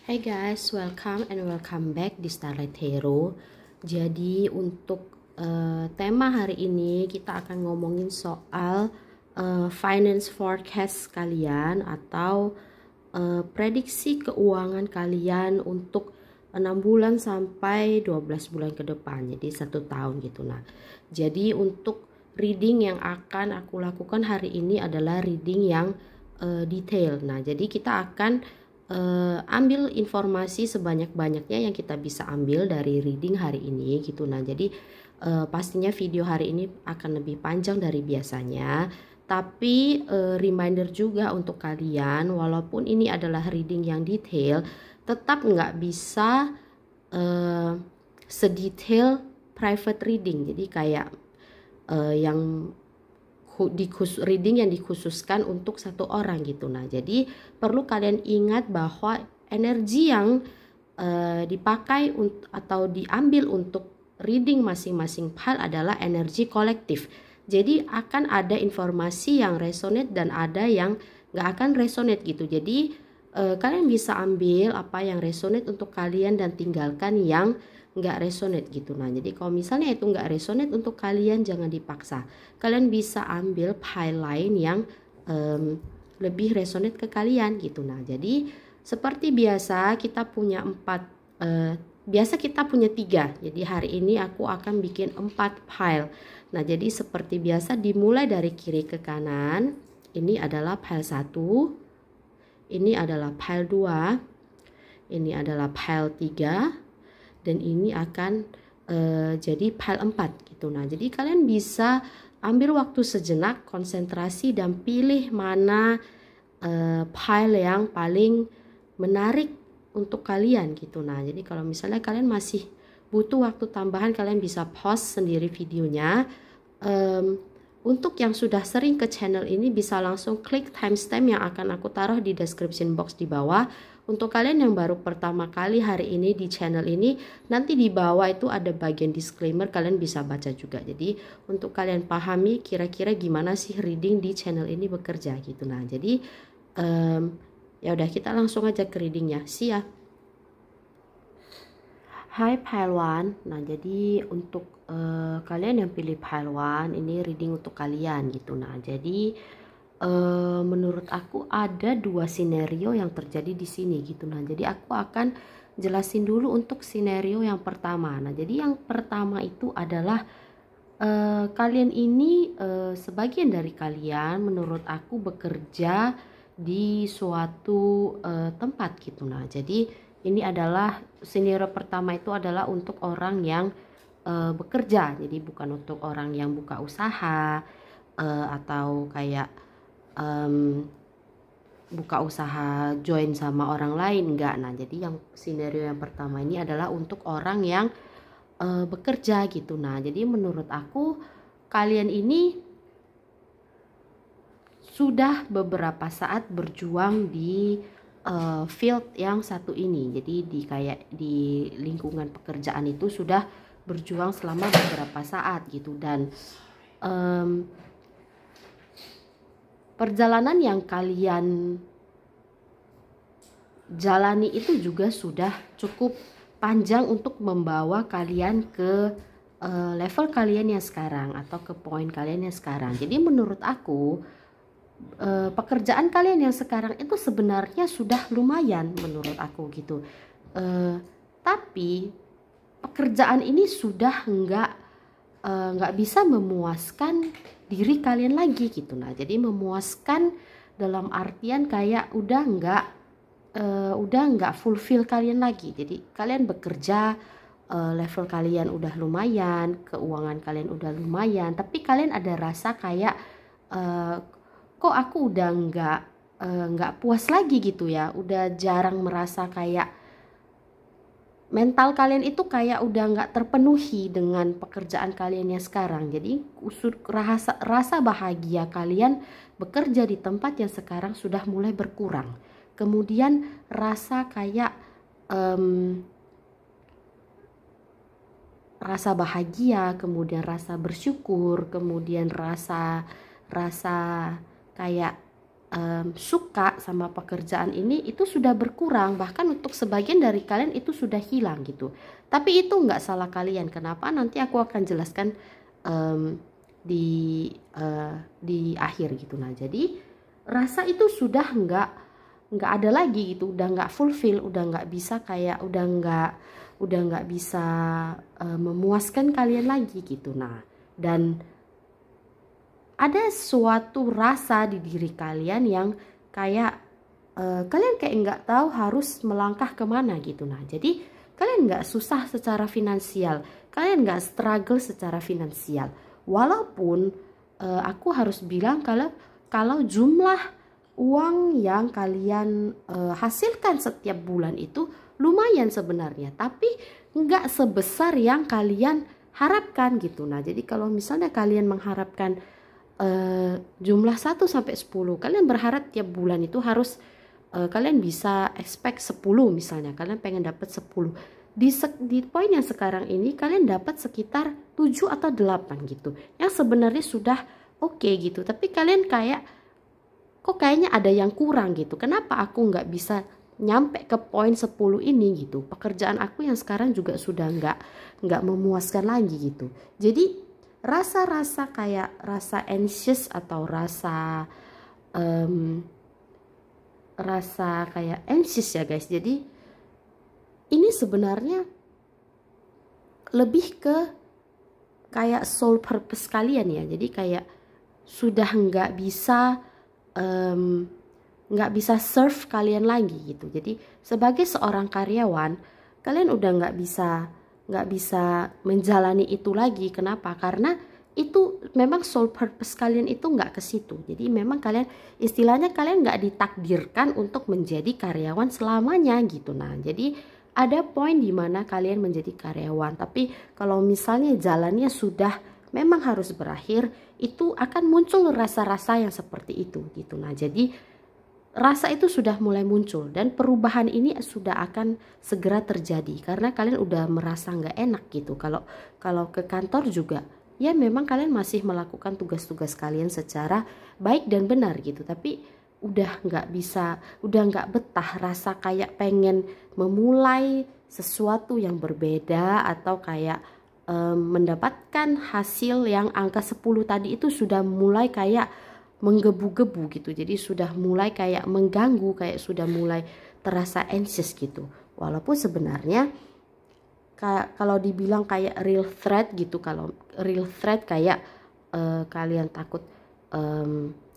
Hey guys, welcome back di Starlight Hero. Jadi untuk tema hari ini kita akan ngomongin soal finance forecast kalian atau prediksi keuangan kalian untuk 6 bulan sampai 12 bulan ke depan. Jadi 1 tahun gitu. Nah, jadi untuk reading yang akan aku lakukan hari ini adalah reading yang detail. Nah, jadi kita akan ambil informasi sebanyak-banyaknya yang kita bisa ambil dari reading hari ini gitu. Nah, jadi pastinya video hari ini akan lebih panjang dari biasanya, tapi reminder juga untuk kalian, walaupun ini adalah reading yang detail, tetap nggak bisa sedetail private reading. Jadi kayak yang reading yang dikhususkan untuk satu orang gitu. Nah, jadi perlu kalian ingat bahwa energi yang dipakai atau diambil untuk reading masing-masing file adalah energi kolektif. Jadi akan ada informasi yang resonate dan ada yang nggak akan resonate gitu. Jadi kalian bisa ambil apa yang resonate untuk kalian dan tinggalkan yang nggak resonate gitu. Nah, jadi kalau misalnya itu nggak resonate untuk kalian, jangan dipaksa. Kalian bisa ambil file lain yang lebih resonate ke kalian gitu. Nah, jadi seperti biasa kita punya biasa kita punya 3. Jadi hari ini aku akan bikin 4 file. Nah, jadi seperti biasa dimulai dari kiri ke kanan. Ini adalah file 1. Ini adalah file 2. Ini adalah file 3. Dan ini akan jadi file 4 gitu. Nah, jadi kalian bisa ambil waktu sejenak, konsentrasi dan pilih mana file yang paling menarik untuk kalian gitu. Nah, jadi kalau misalnya kalian masih butuh waktu tambahan, kalian bisa pause sendiri videonya. Untuk yang sudah sering ke channel ini bisa langsung klik timestamp yang akan aku taruh di description box di bawah. Untuk kalian yang baru pertama kali hari ini di channel ini, nanti di bawah itu ada bagian disclaimer, kalian bisa baca juga. Jadi untuk kalian pahami kira-kira gimana sih reading di channel ini bekerja gitu. Nah, jadi ya udah kita langsung aja ke readingnya. See ya. Hai Pile 1. Nah, jadi untuk kalian yang pilih Pile 1, ini reading untuk kalian gitu. Nah, jadi menurut aku ada 2 scenario yang terjadi di sini gitu. Nah, jadi aku akan jelasin dulu untuk scenario yang pertama. Nah, jadi yang pertama itu adalah kalian ini sebagian dari kalian menurut aku bekerja di suatu tempat gitu. Nah, jadi ini adalah scenario pertama itu adalah untuk orang yang bekerja. Jadi bukan untuk orang yang buka usaha atau kayak buka usaha join sama orang lain, enggak. Nah, jadi yang scenario yang pertama ini adalah untuk orang yang bekerja gitu. Nah, jadi menurut aku kalian ini sudah beberapa saat berjuang di field yang satu ini. Jadi di lingkungan pekerjaan itu sudah berjuang selama beberapa saat gitu. Dan perjalanan yang kalian jalani itu juga sudah cukup panjang untuk membawa kalian ke level kalian yang sekarang atau ke poin kalian yang sekarang. Jadi menurut aku pekerjaan kalian yang sekarang itu sebenarnya sudah lumayan menurut aku gitu. Tapi pekerjaan ini sudah nggak bisa memuaskan diri kalian lagi gitu. Nah, jadi memuaskan dalam artian kayak udah nggak fulfill kalian lagi. Jadi kalian bekerja, level kalian udah lumayan, keuangan kalian udah lumayan, tapi kalian ada rasa kayak kok aku udah nggak puas lagi gitu ya. Udah jarang merasa kayak mental kalian itu kayak udah nggak terpenuhi dengan pekerjaan kalian yang sekarang. Jadi rasa bahagia kalian bekerja di tempat yang sekarang sudah mulai berkurang. Kemudian rasa kayak rasa bahagia, kemudian rasa bersyukur, kemudian rasa kayak suka sama pekerjaan ini itu sudah berkurang, bahkan untuk sebagian dari kalian itu sudah hilang gitu. Tapi itu nggak salah kalian. Kenapa? Nanti aku akan jelaskan di akhir gitu. Nah, jadi rasa itu sudah nggak ada lagi gitu, udah nggak fulfill, udah nggak bisa kayak udah nggak bisa memuaskan kalian lagi gitu. Nah, dan ada suatu rasa di diri kalian yang kayak kalian kayak nggak tahu harus melangkah kemana gitu. Nah, jadi kalian nggak susah secara finansial, kalian nggak struggle secara finansial. Walaupun aku harus bilang kalau jumlah uang yang kalian hasilkan setiap bulan itu lumayan sebenarnya, tapi nggak sebesar yang kalian harapkan gitu. Nah, jadi kalau misalnya kalian mengharapkan jumlah 1 sampai 10, kalian berharap tiap bulan itu harus kalian bisa expect 10 misalnya, kalian pengen dapat 10. Di poin yang sekarang ini kalian dapat sekitar 7 atau 8 gitu. Yang sebenarnya sudah oke gitu, tapi kalian kayak kok kayaknya ada yang kurang gitu. Kenapa aku nggak bisa nyampe ke poin 10 ini gitu. Pekerjaan aku yang sekarang juga sudah nggak memuaskan lagi gitu. Jadi rasa-rasa kayak rasa anxious atau rasa kayak anxious ya guys. Jadi ini sebenarnya lebih ke kayak soul purpose kalian ya. Jadi kayak sudah nggak bisa serve kalian lagi gitu. Jadi sebagai seorang karyawan kalian udah nggak bisa menjalani itu lagi. Kenapa? Karena itu memang soul purpose kalian itu nggak ke situ. Jadi memang kalian istilahnya kalian nggak ditakdirkan untuk menjadi karyawan selamanya gitu. Nah, jadi ada poin di mana kalian menjadi karyawan. Tapi kalau misalnya jalannya sudah memang harus berakhir, itu akan muncul rasa-rasa yang seperti itu gitu. Nah, jadi rasa itu sudah mulai muncul dan perubahan ini sudah akan segera terjadi karena kalian udah merasa nggak enak gitu. Kalau ke kantor juga ya memang kalian masih melakukan tugas-tugas kalian secara baik dan benar gitu, tapi udah nggak betah, rasa kayak pengen memulai sesuatu yang berbeda atau kayak mendapatkan hasil yang angka 10 tadi itu sudah mulai kayak menggebu-gebu gitu. Jadi sudah mulai kayak mengganggu, kayak sudah mulai terasa anxious gitu. Walaupun sebenarnya kalau dibilang kayak real threat gitu, kalau real threat kayak kalian takut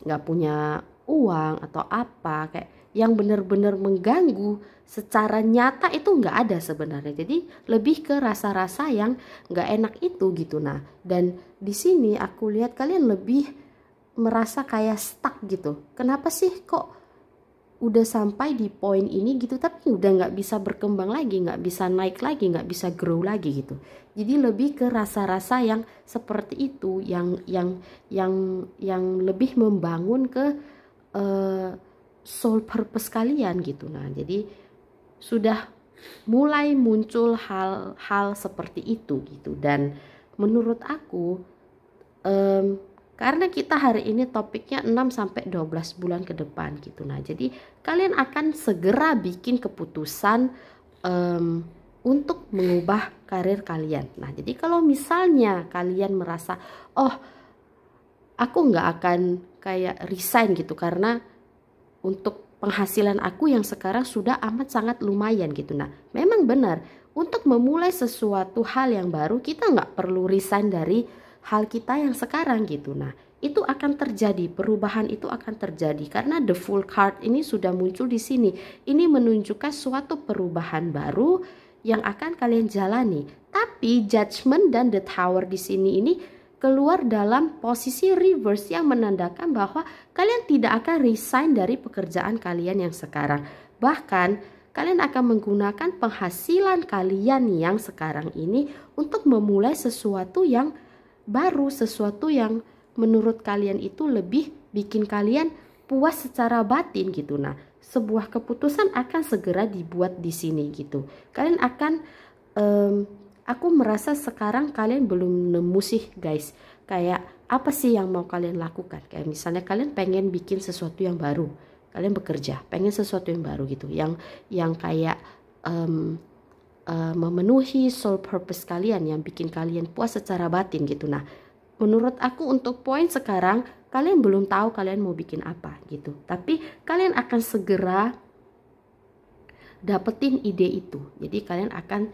nggak punya uang atau apa, kayak yang benar-benar mengganggu secara nyata itu nggak ada sebenarnya. Jadi lebih ke rasa-rasa yang nggak enak itu gitu. Nah, dan di sini aku lihat kalian lebih merasa kayak stuck gitu. Kenapa sih kok udah sampai di poin ini gitu, tapi udah nggak bisa berkembang lagi, nggak bisa naik lagi, nggak bisa grow lagi gitu. Jadi lebih ke rasa-rasa yang seperti itu, yang lebih membangun ke soul purpose kalian gitu. Nah, jadi sudah mulai muncul hal-hal seperti itu gitu. Dan menurut aku karena kita hari ini topiknya 6-12 bulan ke depan gitu. Nah, jadi kalian akan segera bikin keputusan untuk mengubah karir kalian. Nah, jadi kalau misalnya kalian merasa, oh aku nggak akan kayak resign gitu karena untuk penghasilan aku yang sekarang sudah amat sangat lumayan gitu. Nah, memang benar untuk memulai sesuatu hal yang baru kita nggak perlu resign dari hal kita yang sekarang gitu. Nah, itu akan terjadi, perubahan itu akan terjadi karena the full card ini sudah muncul di sini. Ini menunjukkan suatu perubahan baru yang akan kalian jalani. Tapi judgment dan the tower di sini ini keluar dalam posisi reverse yang menandakan bahwa kalian tidak akan resign dari pekerjaan kalian yang sekarang. Bahkan kalian akan menggunakan penghasilan kalian yang sekarang ini untuk memulai sesuatu yang baru, sesuatu yang menurut kalian itu lebih bikin kalian puas secara batin gitu. Nah, sebuah keputusan akan segera dibuat di sini gitu. Kalian akan aku merasa sekarang kalian belum nemu sih guys, kayak apa sih yang mau kalian lakukan. Kayak misalnya kalian pengen bikin sesuatu yang baru, kalian bekerja pengen sesuatu yang baru gitu, yang kayak memenuhi soul purpose kalian, yang bikin kalian puas secara batin gitu. Nah, menurut aku untuk poin sekarang kalian belum tahu kalian mau bikin apa gitu, tapi kalian akan segera dapetin ide itu. Jadi kalian akan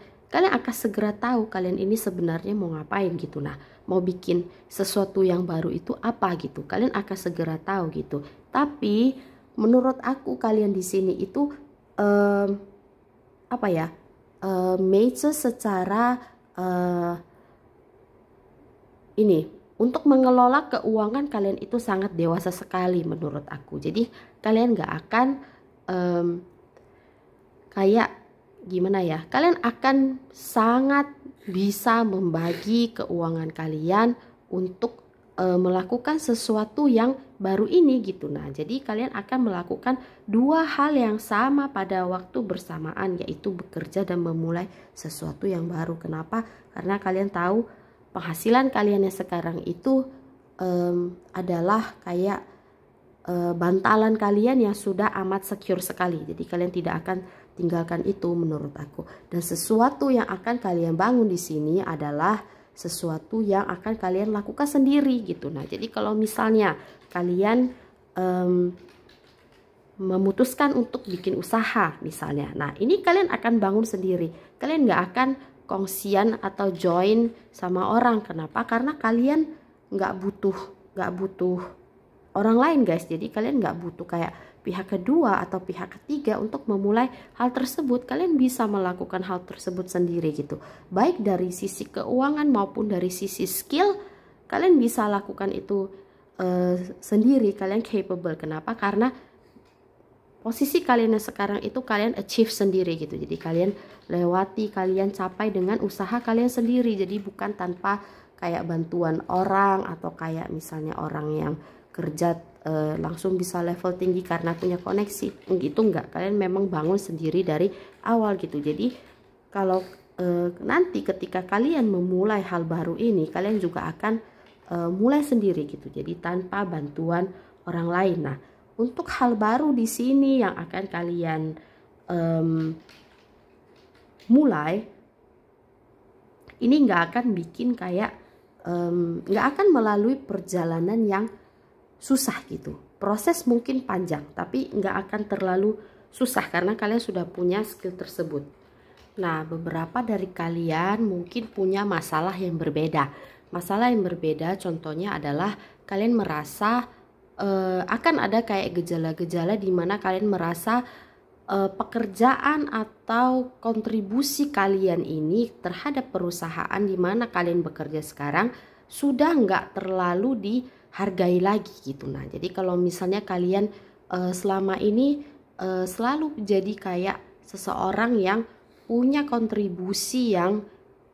segera tahu kalian ini sebenarnya mau ngapain gitu. Nah, mau bikin sesuatu yang baru itu apa gitu, kalian akan segera tahu gitu. Tapi menurut aku kalian di sini itu apa ya, major secara ini untuk mengelola keuangan kalian itu sangat dewasa sekali menurut aku. Jadi kalian gak akan kayak gimana ya, kalian akan sangat bisa membagi keuangan kalian untuk melakukan sesuatu yang baru ini gitu. Nah, jadi kalian akan melakukan dua hal yang sama pada waktu bersamaan, yaitu bekerja dan memulai sesuatu yang baru. Kenapa? Karena kalian tahu penghasilan kalian yang sekarang itu adalah kayak bantalan kalian yang sudah amat secure sekali. Jadi kalian tidak akan tinggalkan itu menurut aku. Dan sesuatu yang akan kalian bangun di sini adalah sesuatu yang akan kalian lakukan sendiri gitu. Nah, jadi kalau misalnya kalian memutuskan untuk bikin usaha misalnya, nah ini kalian akan bangun sendiri. Kalian nggak akan kongsian atau join sama orang. Kenapa? Karena kalian nggak butuh orang lain guys. Jadi kalian nggak butuh kayak pihak kedua atau pihak ketiga untuk memulai hal tersebut. Kalian bisa melakukan hal tersebut sendiri gitu, baik dari sisi keuangan maupun dari sisi skill. Kalian bisa lakukan itu sendiri. Kalian capable. Kenapa? Karena posisi kalian yang sekarang itu kalian achieve sendiri gitu. Jadi kalian lewati, kalian capai dengan usaha kalian sendiri. Jadi bukan tanpa kayak bantuan orang atau kayak misalnya orang yang kerja langsung bisa level tinggi karena punya koneksi gitu. Enggak, kalian memang bangun sendiri dari awal gitu. Jadi kalau nanti ketika kalian memulai hal baru ini, kalian juga akan mulai sendiri gitu. Jadi tanpa bantuan orang lain. Nah, untuk hal baru di sini yang akan kalian mulai, ini nggak akan bikin kayak nggak akan melalui perjalanan yang susah gitu. Proses mungkin panjang, tapi nggak akan terlalu susah karena kalian sudah punya skill tersebut. Nah, beberapa dari kalian mungkin punya masalah yang berbeda. Masalah yang berbeda contohnya adalah kalian merasa akan ada kayak gejala-gejala di mana kalian merasa pekerjaan atau kontribusi kalian ini terhadap perusahaan di mana kalian bekerja sekarang sudah nggak terlalu dihargai lagi gitu. Nah, jadi kalau misalnya kalian selama ini selalu jadi kayak seseorang yang punya kontribusi yang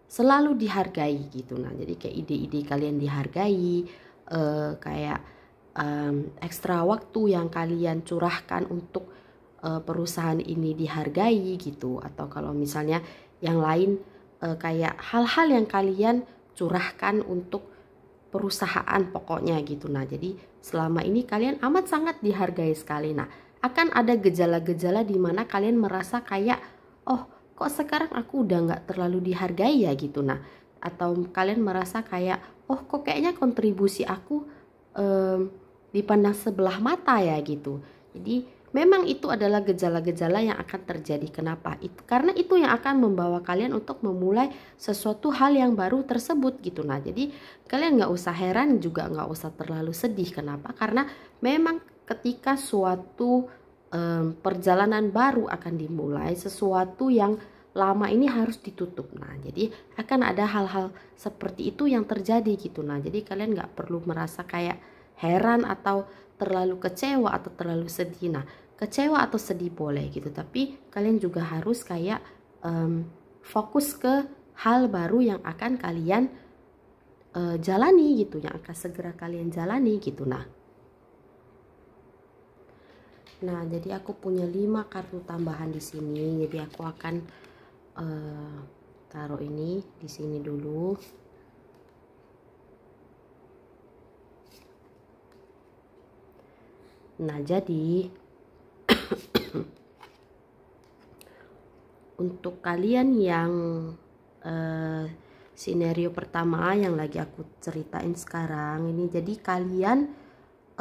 selalu dihargai gitu. Nah, jadi kayak ide-ide kalian dihargai, kayak ekstra waktu yang kalian curahkan untuk perusahaan ini dihargai gitu. Atau kalau misalnya yang lain kayak hal-hal yang kalian curahkan untuk perusahaan pokoknya gitu. Nah, jadi selama ini kalian amat sangat dihargai sekali. Nah, akan ada gejala-gejala di mana kalian merasa kayak, oh kok sekarang aku udah nggak terlalu dihargai ya gitu. Nah, atau kalian merasa kayak, oh kok kayaknya kontribusi aku dipandang sebelah mata ya gitu. Jadi memang itu adalah gejala-gejala yang akan terjadi. Kenapa? Itu karena itu yang akan membawa kalian untuk memulai sesuatu hal yang baru tersebut gitu. Nah, jadi kalian nggak usah heran juga nggak usah terlalu sedih. Kenapa? Karena memang ketika suatu perjalanan baru akan dimulai, sesuatu yang lama ini harus ditutup. Nah, jadi akan ada hal-hal seperti itu yang terjadi gitu. Nah, jadi kalian nggak perlu merasa kayak heran atau terlalu kecewa atau terlalu sedih. Nah, kecewa atau sedih boleh gitu, tapi kalian juga harus kayak fokus ke hal baru yang akan kalian jalani gitu, yang akan segera kalian jalani gitu. Nah, jadi aku punya 5 kartu tambahan di sini. Jadi aku akan taruh ini di sini dulu. Nah, jadi untuk kalian yang skenario pertama yang lagi aku ceritain sekarang ini, jadi kalian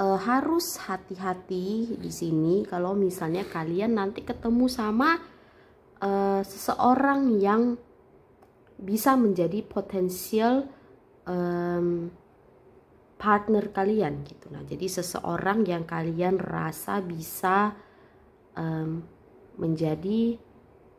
harus hati-hati di sini kalau misalnya kalian nanti ketemu sama seseorang yang bisa menjadi potensial partner kalian gitu. Nah, jadi seseorang yang kalian rasa bisa menjadi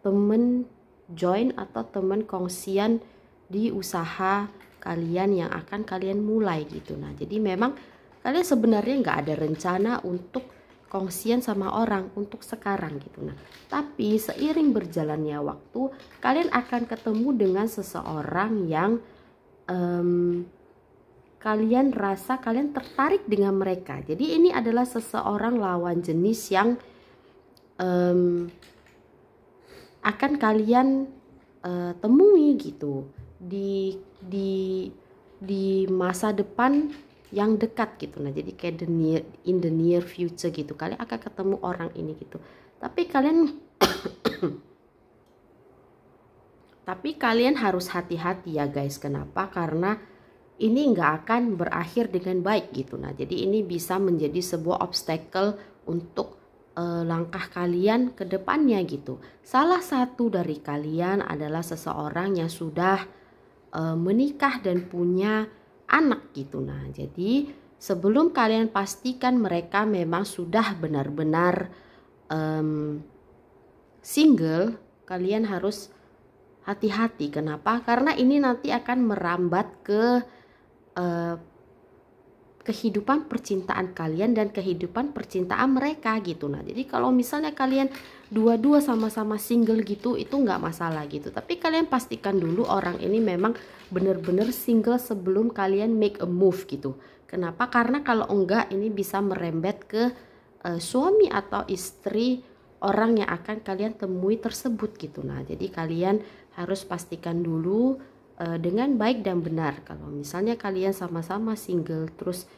temen join atau temen kongsian di usaha kalian yang akan kalian mulai gitu. Nah, jadi memang kalian sebenarnya nggak ada rencana untuk kongsian sama orang untuk sekarang gitu. Nah, tapi seiring berjalannya waktu, kalian akan ketemu dengan seseorang yang kalian rasa kalian tertarik dengan mereka. Jadi ini adalah seseorang lawan jenis yang akan kalian temui gitu di masa depan yang dekat gitu. Nah, jadi kayak in the near future gitu, kalian akan ketemu orang ini gitu. Tapi kalian harus hati-hati ya guys. Kenapa? Karena ini nggak akan berakhir dengan baik gitu. Nah, jadi ini bisa menjadi sebuah obstacle untuk langkah kalian ke depannya gitu. Salah satu dari kalian adalah seseorang yang sudah menikah dan punya anak gitu. Nah, jadi sebelum kalian pastikan mereka memang sudah benar-benar single, kalian harus hati-hati. Kenapa? Karena ini nanti akan merambat ke kehidupan percintaan kalian dan kehidupan percintaan mereka gitu. Nah, jadi kalau misalnya kalian dua-dua sama-sama single gitu, itu nggak masalah gitu. Tapi kalian pastikan dulu orang ini memang bener-bener single sebelum kalian make a move gitu. Kenapa? Karena kalau enggak ini bisa merembet ke suami atau istri orang yang akan kalian temui tersebut gitu. Nah, jadi kalian harus pastikan dulu dengan baik dan benar. Kalau misalnya kalian sama-sama single terus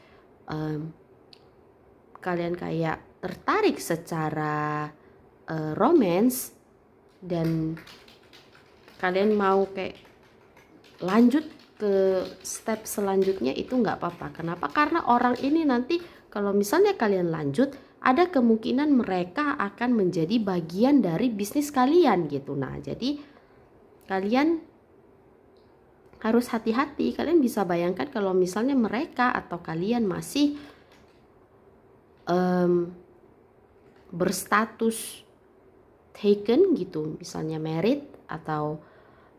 kalian kayak tertarik secara romance dan kalian mau kayak lanjut ke step selanjutnya, itu nggak apa-apa. Kenapa? Karena orang ini nanti kalau misalnya kalian lanjut, ada kemungkinan mereka akan menjadi bagian dari bisnis kalian gitu. Nah, jadi kalian harus hati-hati. Kalian bisa bayangkan kalau misalnya mereka atau kalian masih berstatus taken gitu, misalnya married atau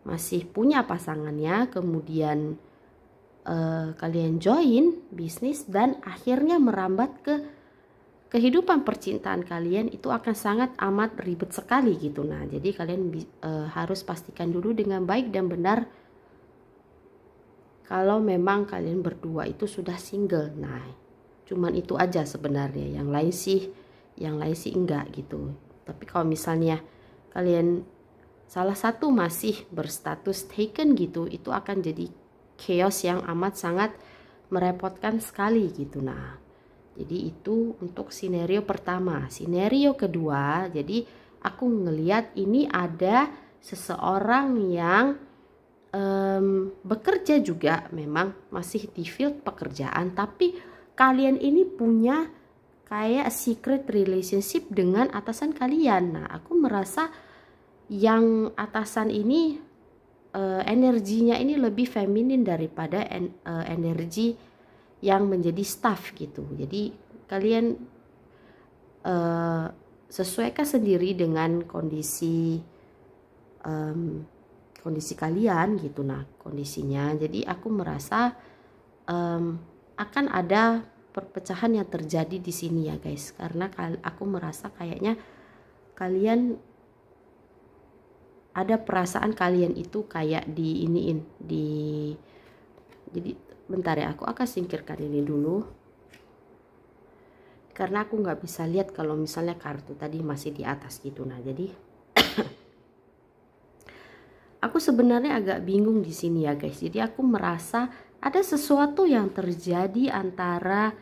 masih punya pasangannya, kemudian kalian join bisnis dan akhirnya merambat ke kehidupan percintaan kalian, itu akan sangat amat ribet sekali gitu. Nah, jadi kalian harus pastikan dulu dengan baik dan benar kalau memang kalian berdua itu sudah single. Nah, cuman itu aja sebenarnya, yang lain sih enggak gitu. Tapi kalau misalnya kalian salah satu masih berstatus taken gitu, itu akan jadi chaos yang amat sangat merepotkan sekali gitu. Nah, jadi itu untuk skenario pertama. Skenario kedua, jadi aku ngelihat ini ada seseorang yang bekerja juga, memang masih di field pekerjaan, tapi kalian ini punya kayak secret relationship dengan atasan kalian. Nah, aku merasa yang atasan ini energinya ini lebih feminin daripada energi yang menjadi staff gitu. Jadi kalian sesuaikan sendiri dengan kondisi kalian gitu. Nah, kondisinya, jadi aku merasa akan ada perpecahan yang terjadi di sini ya guys, karena aku merasa kayaknya kalian ada perasaan kalian itu kayak jadi bentar ya, aku akan singkirkan ini dulu karena aku nggak bisa lihat kalau misalnya kartu tadi masih di atas gitu. Nah, jadi aku sebenarnya agak bingung di sini ya guys. Jadi aku merasa ada sesuatu yang terjadi antara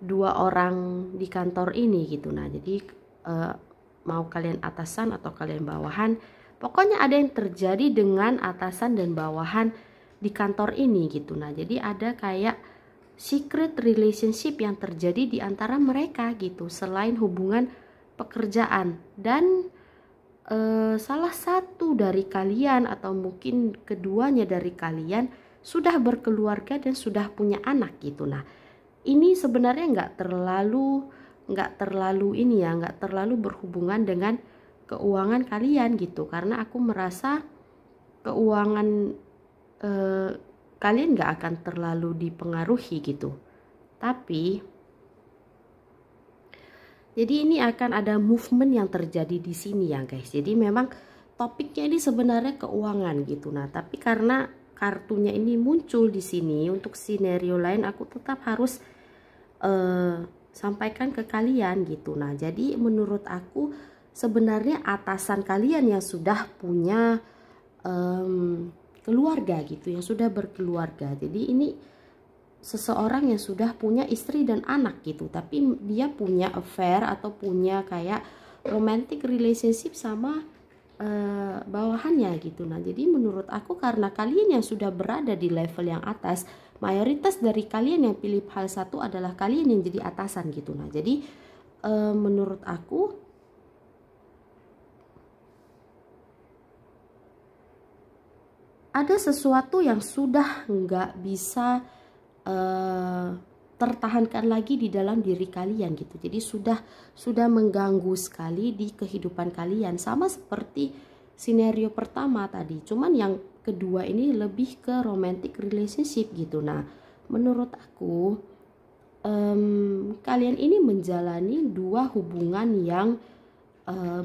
dua orang di kantor ini gitu. Nah, jadi mau kalian atasan atau kalian bawahan, pokoknya ada yang terjadi dengan atasan dan bawahan di kantor ini gitu. Nah, jadi ada kayak secret relationship yang terjadi di antara mereka gitu, selain hubungan pekerjaan. Dan salah satu dari kalian atau mungkin keduanya dari kalian sudah berkeluarga dan sudah punya anak gitu. Nah, ini sebenarnya nggak terlalu ini ya, nggak terlalu berhubungan dengan keuangan kalian gitu, karena aku merasa keuangan kalian nggak akan terlalu dipengaruhi gitu. Tapi jadi ini akan ada movement yang terjadi di sini ya guys. Jadi memang topiknya ini sebenarnya keuangan gitu. Nah, tapi karena kartunya ini muncul di sini, untuk skenario lain aku tetap harus sampaikan ke kalian gitu. Nah, jadi menurut aku sebenarnya atasan kalian yang sudah punya keluarga gitu, yang sudah berkeluarga. Jadi ini seseorang yang sudah punya istri dan anak gitu, tapi dia punya affair atau punya kayak romantic relationship sama bawahannya gitu. Nah, jadi menurut aku karena kalian yang sudah berada di level yang atas, mayoritas dari kalian yang pilih hal satu adalah kalian yang jadi atasan gitu. Nah, jadi menurut aku ada sesuatu yang sudah nggak bisa tertahankan lagi di dalam diri kalian gitu. Jadi sudah mengganggu sekali di kehidupan kalian, sama seperti skenario pertama tadi, cuman yang kedua ini lebih ke romantic relationship gitu. Nah, menurut aku kalian ini menjalani dua hubungan yang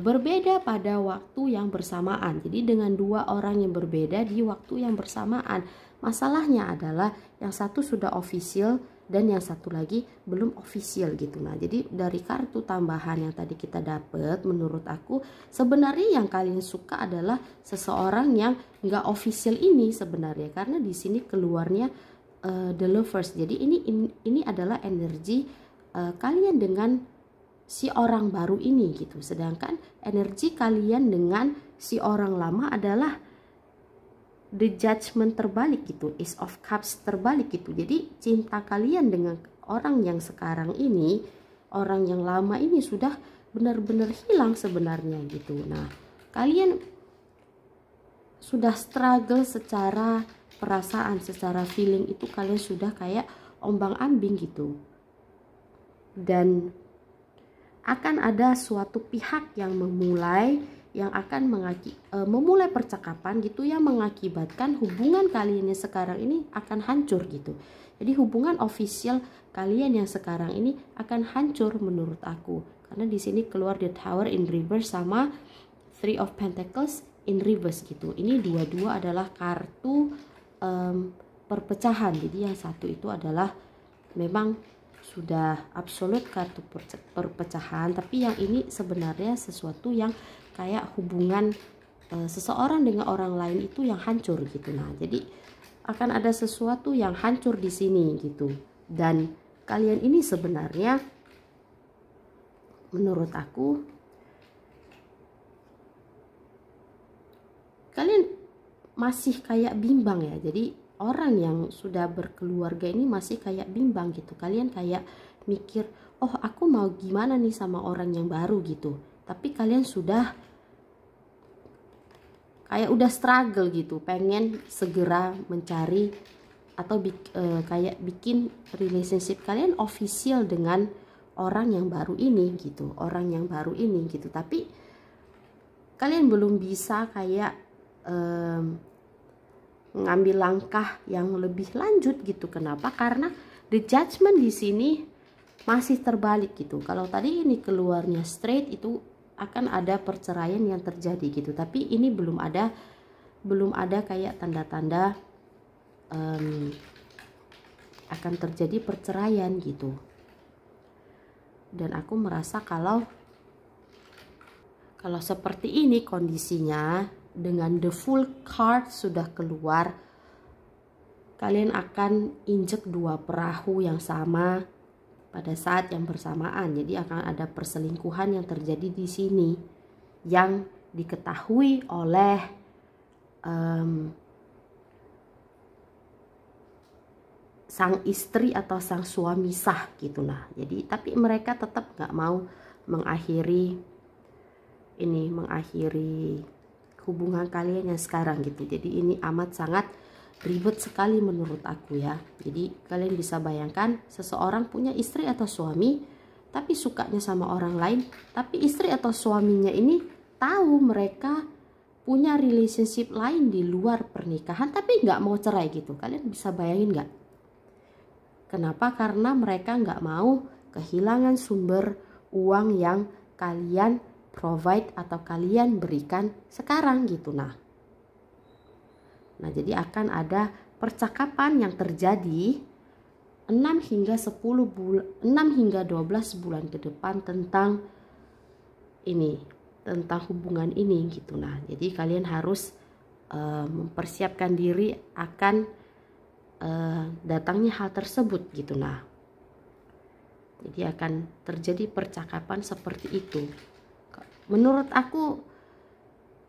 berbeda pada waktu yang bersamaan. Jadi dengan dua orang yang berbeda di waktu yang bersamaan. Masalahnya adalah yang satu sudah official dan yang satu lagi belum official gitu. Nah, jadi dari kartu tambahan yang tadi kita dapat, menurut aku sebenarnya yang kalian suka adalah seseorang yang nggak official ini sebenarnya, karena di sini keluarnya the lovers. Jadi ini adalah energi kalian dengan si orang baru ini gitu. Sedangkan energi kalian dengan si orang lama adalah the judgment terbalik gitu, Ace of Cups terbalik gitu. Jadi cinta kalian dengan orang yang sekarang ini, orang yang lama ini sudah benar-benar hilang sebenarnya gitu. Nah, kalian sudah struggle secara perasaan, secara feeling itu kalian sudah kayak ombang-ambing gitu. Dan akan ada suatu pihak yang akan memulai percakapan gitu, yang mengakibatkan hubungan kalian yang sekarang ini akan hancur gitu. Jadi hubungan official kalian yang sekarang ini akan hancur menurut aku, karena di sini keluar the Tower in reverse sama Three of Pentacles in reverse gitu. Ini dua-dua adalah kartu perpecahan. Jadi yang satu itu adalah memang sudah absolut kartu perpecahan, tapi yang ini sebenarnya sesuatu yang kayak hubungan seseorang dengan orang lain itu yang hancur gitu. Nah, jadi akan ada sesuatu yang hancur di sini gitu. Dan kalian ini sebenarnya menurut aku kalian masih kayak bimbang ya. Jadi orang yang sudah berkeluarga ini masih kayak bimbang gitu. Kalian kayak mikir, oh aku mau gimana nih sama orang yang baru gitu. Tapi kalian sudah kayak udah struggle gitu, pengen segera mencari atau kayak bikin relationship kalian official dengan orang yang baru ini gitu, orang yang baru ini gitu. Tapi kalian belum bisa kayak ngambil langkah yang lebih lanjut gitu. Kenapa? Karena the judgment di sini masih terbalik gitu. Kalau tadi ini keluarnya straight, itu akan ada perceraian yang terjadi gitu. Tapi ini belum ada kayak tanda-tanda akan terjadi perceraian gitu. Dan aku merasa kalau seperti ini kondisinya, dengan the full card sudah keluar, kalian akan injek dua perahu yang sama. pada saat yang bersamaan. Jadi akan ada perselingkuhan yang terjadi di sini yang diketahui oleh sang istri atau sang suami sah gitu. Nah, jadi tapi mereka tetap nggak mau mengakhiri hubungan kalian yang sekarang gitu. Jadi ini amat sangat ribet sekali menurut aku ya. Jadi kalian bisa bayangkan seseorang punya istri atau suami tapi sukanya sama orang lain, tapi istri atau suaminya ini tahu mereka punya relationship lain di luar pernikahan tapi nggak mau cerai gitu. Kalian bisa bayangin nggak? Kenapa? Karena mereka nggak mau kehilangan sumber uang yang kalian provide atau kalian berikan sekarang gitu. Nah, jadi akan ada percakapan yang terjadi 6 hingga 12 bulan ke depan tentang hubungan ini gitu. Nah, jadi kalian harus mempersiapkan diri akan datangnya hal tersebut gitu. Nah, jadi akan terjadi percakapan seperti itu. Menurut aku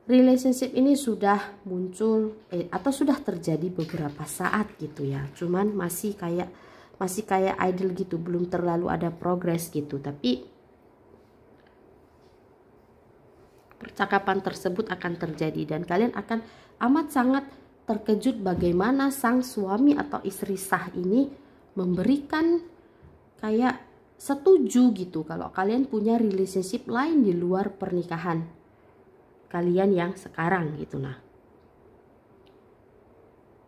relationship ini sudah muncul atau sudah terjadi beberapa saat gitu ya. Cuman masih kayak idle gitu, belum terlalu ada progres gitu. Tapi percakapan tersebut akan terjadi dan kalian akan amat sangat terkejut bagaimana sang suami atau istri sah ini memberikan kayak setuju gitu kalau kalian punya relationship lain di luar pernikahan kalian yang sekarang gitu. Nah,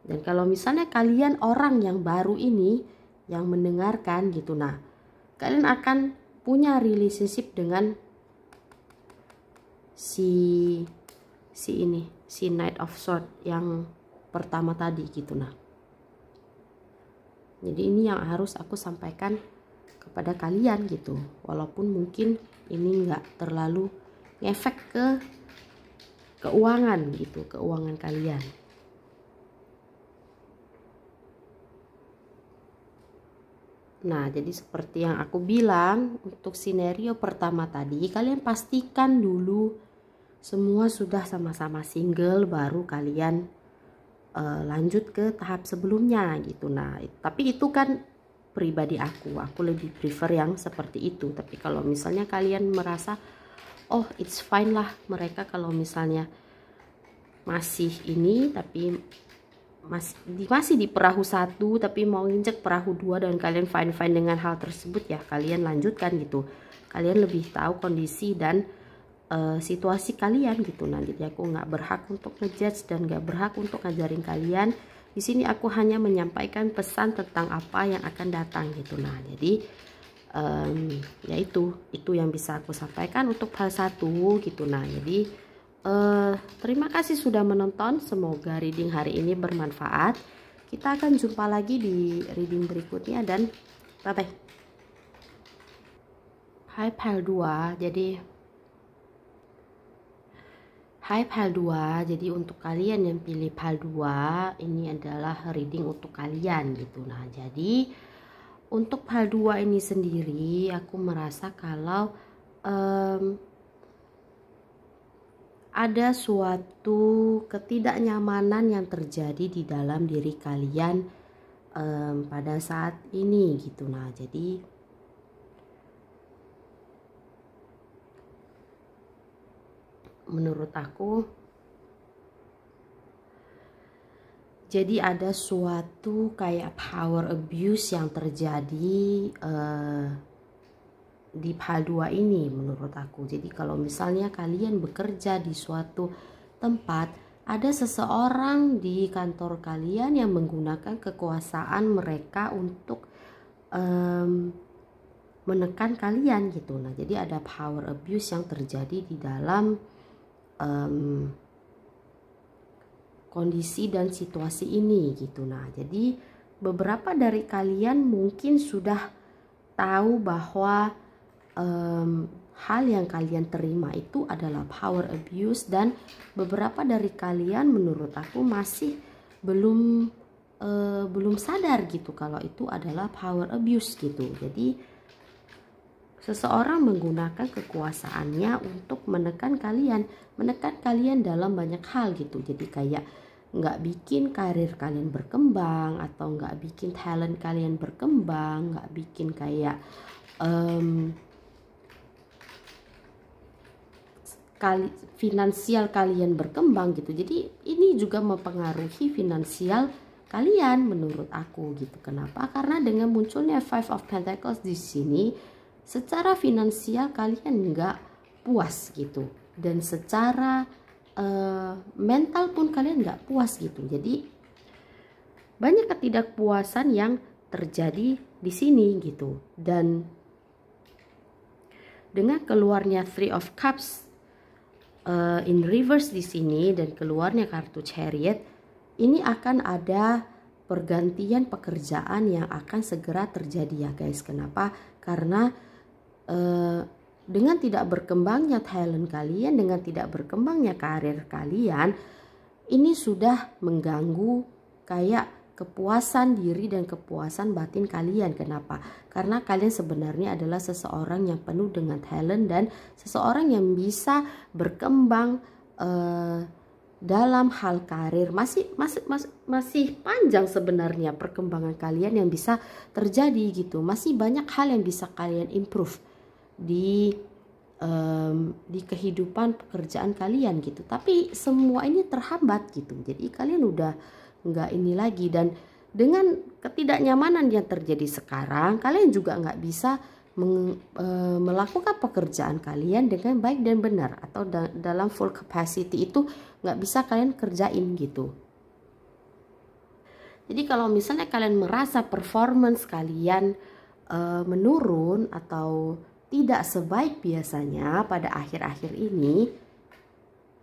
dan kalau misalnya kalian orang yang baru ini yang mendengarkan gitu, nah kalian akan punya relationship dengan si Knight of Swords yang pertama tadi gitu. Nah, jadi ini yang harus aku sampaikan kepada kalian gitu, walaupun mungkin ini nggak terlalu ngefek ke keuangan gitu, keuangan kalian. Nah, jadi seperti yang aku bilang, untuk skenario pertama tadi kalian pastikan dulu semua sudah sama-sama single, baru kalian lanjut ke tahap sebelumnya gitu. Nah, tapi itu kan pribadi aku lebih prefer yang seperti itu. Tapi kalau misalnya kalian merasa oh it's fine lah mereka kalau misalnya masih tapi masih di perahu 1 tapi mau injek perahu 2 dan kalian fine dengan hal tersebut, ya kalian lanjutkan gitu. Kalian lebih tahu kondisi dan situasi kalian gitu. Nah, jadi aku nggak berhak untuk ngejudge dan nggak berhak untuk ngajarin kalian. Di sini aku hanya menyampaikan pesan tentang apa yang akan datang gitu. Nah, jadi ya itu yang bisa aku sampaikan untuk hal 1 gitu. Nah, jadi terima kasih sudah menonton. Semoga reading hari ini bermanfaat. Kita akan jumpa lagi di reading berikutnya dan bye bye. Hai pile 2. Jadi untuk kalian yang pilih pile 2, ini adalah reading untuk kalian gitu. Nah, jadi untuk pile 2 ini sendiri aku merasa kalau ada suatu ketidaknyamanan yang terjadi di dalam diri kalian pada saat ini gitu. Nah, jadi menurut aku jadi ada suatu kayak power abuse yang terjadi di pile 2 ini menurut aku. Jadi kalau misalnya kalian bekerja di suatu tempat, ada seseorang di kantor kalian yang menggunakan kekuasaan mereka untuk menekan kalian gitu. Nah, jadi ada power abuse yang terjadi di dalam kondisi dan situasi ini gitu. Nah, jadi beberapa dari kalian mungkin sudah tahu bahwa hal yang kalian terima itu adalah power abuse, dan beberapa dari kalian menurut aku masih belum sadar gitu kalau itu adalah power abuse gitu. Jadi seseorang menggunakan kekuasaannya untuk menekan kalian dalam banyak hal gitu. Jadi kayak nggak bikin karir kalian berkembang, atau nggak bikin talent kalian berkembang, nggak bikin kayak finansial kalian berkembang gitu. Jadi ini juga mempengaruhi finansial kalian menurut aku gitu. Kenapa? Karena dengan munculnya Five of Pentacles di sini, secara finansial kalian nggak puas gitu, dan secara mental pun kalian nggak puas gitu. Jadi banyak ketidakpuasan yang terjadi di sini gitu. Dan dengan keluarnya Three of Cups in reverse di sini dan keluarnya kartu Chariot, ini akan ada pergantian pekerjaan yang akan segera terjadi ya guys. Kenapa? Karena dengan tidak berkembangnya talent kalian, dengan tidak berkembangnya karir kalian, ini sudah mengganggu kayak kepuasan diri dan kepuasan batin kalian. Kenapa? Karena kalian sebenarnya adalah seseorang yang penuh dengan talent dan seseorang yang bisa berkembang dalam hal karir. Masih panjang sebenarnya perkembangan kalian yang bisa terjadi gitu. Masih banyak hal yang bisa kalian improve di kehidupan pekerjaan kalian gitu. Tapi semua ini terhambat gitu. Jadi kalian udah nggak ini lagi, dan dengan ketidaknyamanan yang terjadi sekarang, kalian juga nggak bisa melakukan pekerjaan kalian dengan baik dan benar, atau dalam full capacity itu nggak bisa kalian kerjain gitu. Jadi kalau misalnya kalian merasa performance kalian menurun atau tidak sebaik biasanya pada akhir-akhir ini,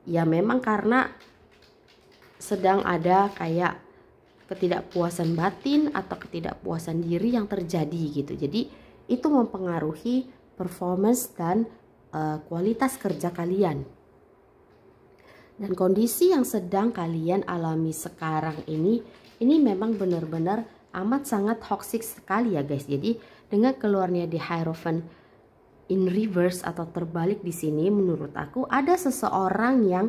ya memang karena sedang ada kayak ketidakpuasan batin atau ketidakpuasan diri yang terjadi gitu. Jadi itu mempengaruhi performance dan kualitas kerja kalian. Dan kondisi yang sedang kalian alami sekarang ini memang benar-benar amat sangat toxic sekali ya guys. Jadi dengan keluarnya di Hierophant in reverse atau terbalik di sini, menurut aku ada seseorang yang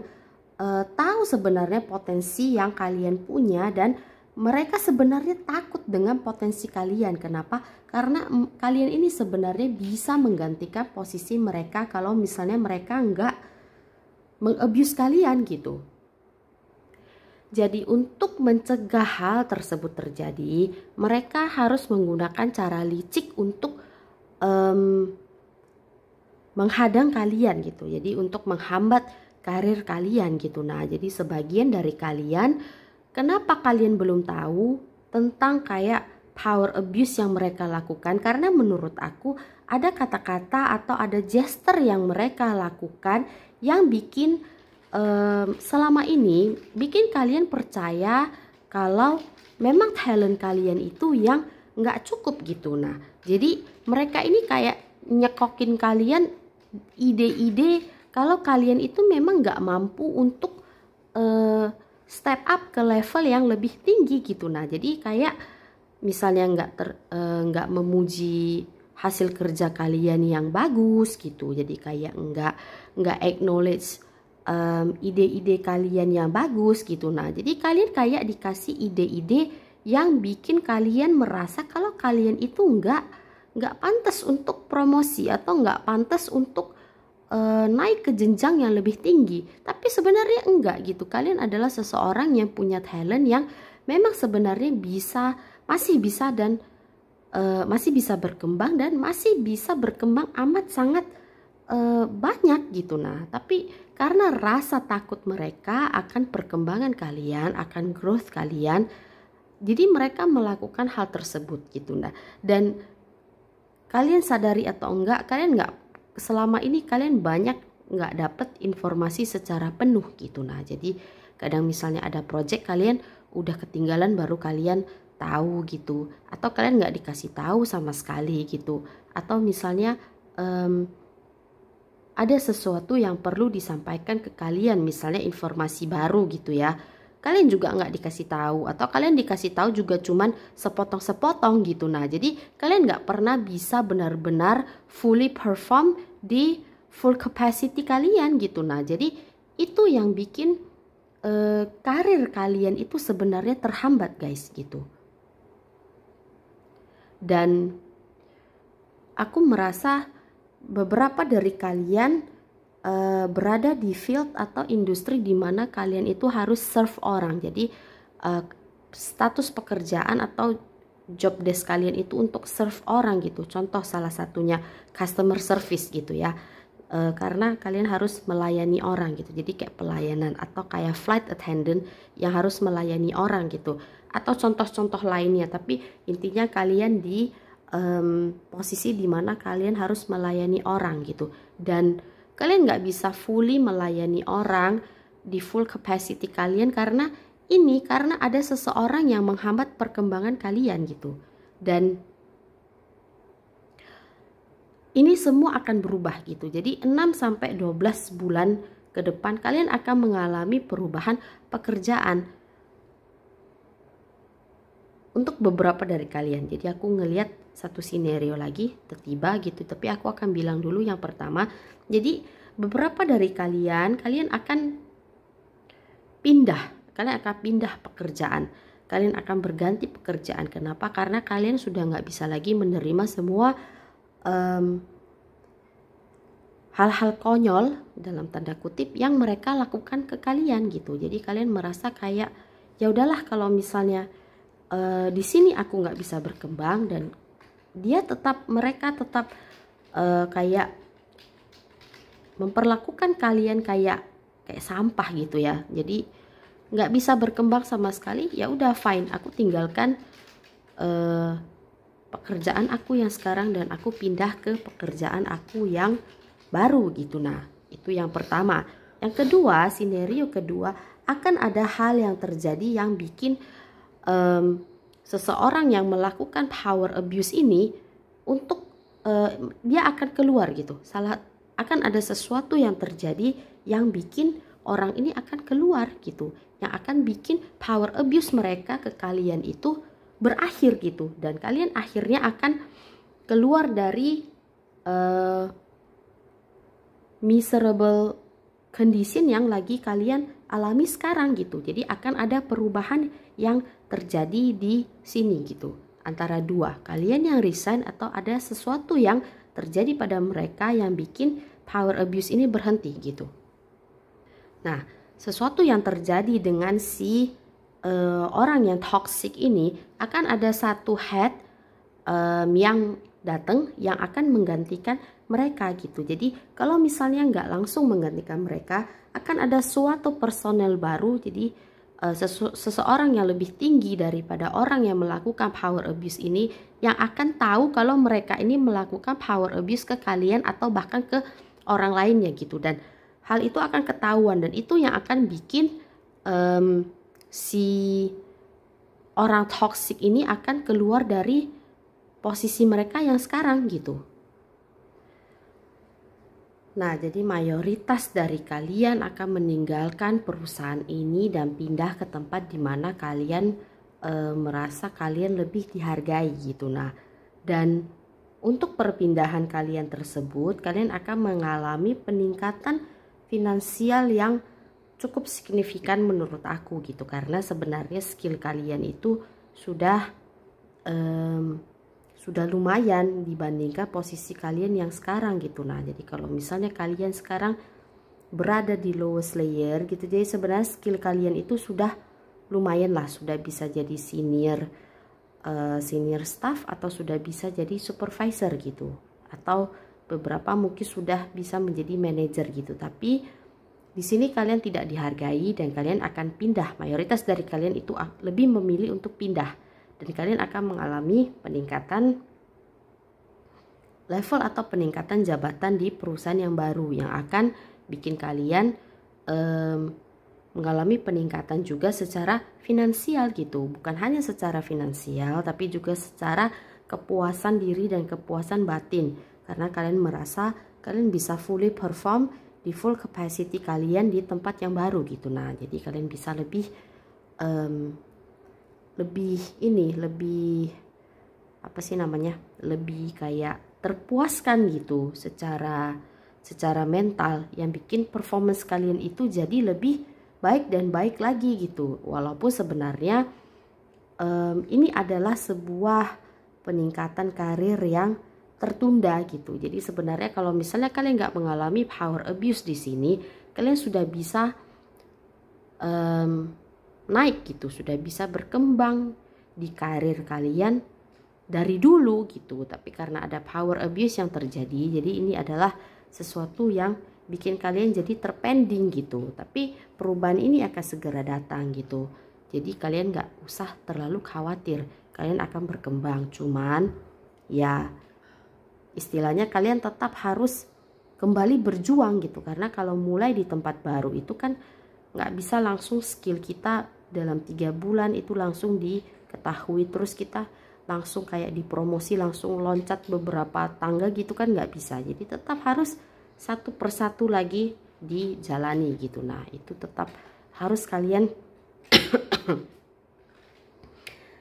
tahu sebenarnya potensi yang kalian punya, dan mereka sebenarnya takut dengan potensi kalian. Kenapa? Karena kalian ini sebenarnya bisa menggantikan posisi mereka kalau misalnya mereka nggak mengabuse kalian gitu. Jadi untuk mencegah hal tersebut terjadi, mereka harus menggunakan cara licik untuk menghadang kalian gitu. Jadi untuk menghambat karir kalian gitu. Nah, jadi sebagian dari kalian, kenapa kalian belum tahu tentang kayak power abuse yang mereka lakukan? Karena menurut aku ada kata-kata atau ada gesture yang mereka lakukan yang bikin selama ini bikin kalian percaya kalau memang talent kalian itu yang nggak cukup gitu. Nah, jadi mereka ini kayak nyekokin kalian ide-ide kalau kalian itu memang nggak mampu untuk step up ke level yang lebih tinggi gitu. Nah, jadi kayak misalnya nggak memuji hasil kerja kalian yang bagus gitu. Jadi kayak nggak acknowledge ide-ide kalian yang bagus gitu. Nah, jadi kalian kayak dikasih ide-ide yang bikin kalian merasa kalau kalian itu nggak pantas untuk promosi atau nggak pantas untuk naik ke jenjang yang lebih tinggi. Tapi sebenarnya enggak gitu. Kalian adalah seseorang yang punya talent yang memang sebenarnya masih bisa berkembang, dan masih bisa berkembang amat sangat banyak gitu. Nah, tapi karena rasa takut mereka akan perkembangan kalian, akan growth kalian, jadi mereka melakukan hal tersebut gitu. Nah, dan kalian sadari atau enggak, selama ini kalian banyak nggak dapet informasi secara penuh gitu. Nah, jadi kadang misalnya ada project kalian udah ketinggalan baru kalian tahu gitu, atau kalian nggak dikasih tahu sama sekali gitu, atau misalnya ada sesuatu yang perlu disampaikan ke kalian, misalnya informasi baru gitu ya, kalian juga nggak dikasih tahu, atau kalian dikasih tahu juga cuman sepotong-sepotong gitu. Nah, jadi kalian nggak pernah bisa benar-benar fully perform di full capacity kalian gitu. Nah, jadi itu yang bikin karir kalian itu sebenarnya terhambat guys gitu. Dan aku merasa beberapa dari kalian berada di field atau industri di mana kalian itu harus serve orang. Jadi status pekerjaan atau job desk kalian itu untuk serve orang gitu. Contoh salah satunya customer service gitu ya. Karena kalian harus melayani orang gitu. Jadi kayak pelayanan atau kayak flight attendant yang harus melayani orang gitu. Atau contoh-contoh lainnya. Tapi intinya kalian di posisi dimana kalian harus melayani orang gitu. Dan kalian nggak bisa fully melayani orang di full capacity kalian karena ada seseorang yang menghambat perkembangan kalian gitu. Dan ini semua akan berubah gitu. Jadi 6-12 bulan ke depan kalian akan mengalami perubahan pekerjaan untuk beberapa dari kalian. Jadi aku ngelihat satu skenario lagi tiba-tiba gitu, tapi aku akan bilang dulu yang pertama. Jadi beberapa dari kalian akan pindah pekerjaan. Kalian akan berganti pekerjaan. Kenapa? Karena kalian sudah nggak bisa lagi menerima semua hal-hal konyol dalam tanda kutip yang mereka lakukan ke kalian gitu. Jadi kalian merasa kayak ya udahlah, kalau misalnya di sini aku nggak bisa berkembang, dan mereka tetap kayak memperlakukan kalian kayak sampah gitu ya. Jadi nggak bisa berkembang sama sekali. Ya udah fine, aku tinggalkan pekerjaan aku yang sekarang dan aku pindah ke pekerjaan aku yang baru gitu. Nah, itu yang pertama. Yang kedua, skenario kedua, akan ada hal yang terjadi yang bikin seseorang yang melakukan power abuse ini dia akan keluar gitu. Akan ada sesuatu yang terjadi yang bikin orang ini akan keluar gitu, yang akan bikin power abuse mereka ke kalian itu berakhir gitu, dan kalian akhirnya akan keluar dari miserable condition yang lagi kalian alami sekarang gitu. Jadi akan ada perubahan yang terjadi di sini gitu, antara dua, kalian yang resign atau ada sesuatu yang terjadi pada mereka yang bikin power abuse ini berhenti gitu. Nah, sesuatu yang terjadi dengan si orang yang toxic ini, akan ada satu head yang datang yang akan menggantikan mereka gitu. Jadi kalau misalnya nggak langsung menggantikan mereka, akan ada suatu personel baru. Jadi seseorang yang lebih tinggi daripada orang yang melakukan power abuse ini, yang akan tahu kalau mereka ini melakukan power abuse ke kalian atau bahkan ke orang lainnya gitu. Dan hal itu akan ketahuan, dan itu yang akan bikin si orang toxic ini akan keluar dari posisi mereka yang sekarang gitu. Nah, jadi mayoritas dari kalian akan meninggalkan perusahaan ini dan pindah ke tempat di mana kalian merasa kalian lebih dihargai gitu. Nah, dan untuk perpindahan kalian tersebut, kalian akan mengalami peningkatan finansial yang cukup signifikan menurut aku gitu. Karena sebenarnya skill kalian itu sudah lumayan dibandingkan posisi kalian yang sekarang gitu. Nah, jadi kalau misalnya kalian sekarang berada di lowest layer gitu, jadi sebenarnya skill kalian itu sudah lumayan lah, sudah bisa jadi senior staff, atau sudah bisa jadi supervisor gitu, atau beberapa mungkin sudah bisa menjadi manager gitu. Tapi di sini kalian tidak dihargai dan kalian akan pindah. Mayoritas dari kalian itu lebih memilih untuk pindah. Dan kalian akan mengalami peningkatan level atau peningkatan jabatan di perusahaan yang baru, yang akan bikin kalian mengalami peningkatan juga secara finansial gitu. Bukan hanya secara finansial, tapi juga secara kepuasan diri dan kepuasan batin. Karena kalian merasa kalian bisa fully perform di full capacity kalian di tempat yang baru gitu. Nah, jadi kalian bisa lebih lebih apa sih namanya, lebih kayak terpuaskan gitu secara mental, yang bikin performance kalian itu jadi lebih baik dan baik lagi gitu. Walaupun sebenarnya ini adalah sebuah peningkatan karir yang tertunda gitu. Jadi sebenarnya kalau misalnya kalian nggak mengalami power abuse di sini, kalian sudah bisa naik gitu, sudah bisa berkembang di karir kalian dari dulu gitu. Tapi karena ada power abuse yang terjadi, jadi ini adalah sesuatu yang bikin kalian jadi terpending gitu. Tapi perubahan ini akan segera datang gitu. Jadi kalian nggak usah terlalu khawatir, kalian akan berkembang. Cuman ya istilahnya kalian tetap harus kembali berjuang gitu. Karena kalau mulai di tempat baru itu kan nggak bisa langsung skill kita dalam 3 bulan itu langsung diketahui, terus kita langsung kayak dipromosi, langsung loncat beberapa tangga gitu kan nggak bisa. Jadi tetap harus satu persatu lagi dijalani gitu. Nah itu tetap harus kalian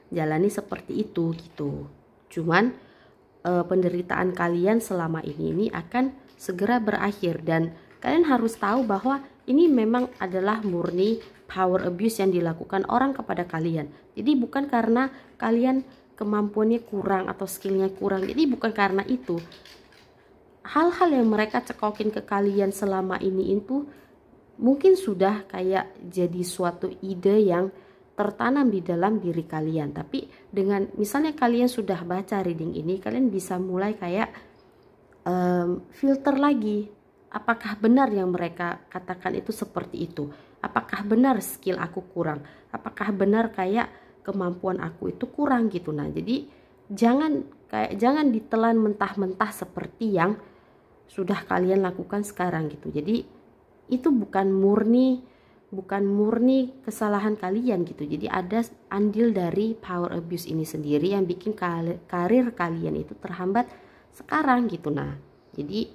jalani seperti itu gitu. Cuman penderitaan kalian selama ini akan segera berakhir, dan kalian harus tahu bahwa ini memang adalah murni power abuse yang dilakukan orang kepada kalian. Jadi bukan karena kalian kemampuannya kurang atau skillnya kurang, jadi bukan karena itu. Hal-hal yang mereka cekokin ke kalian selama ini itu mungkin sudah kayak jadi suatu ide yang tertanam di dalam diri kalian. Tapi dengan misalnya kalian sudah baca reading ini, kalian bisa mulai kayak filter lagi, apakah benar yang mereka katakan itu seperti itu, apakah benar skill aku kurang, apakah benar kayak kemampuan aku itu kurang gitu. Nah jadi jangan ditelan mentah-mentah seperti yang sudah kalian lakukan sekarang gitu. Jadi itu bukan murni kesalahan kalian gitu. Jadi ada andil dari power abuse ini sendiri yang bikin karir kalian itu terhambat sekarang gitu. Nah jadi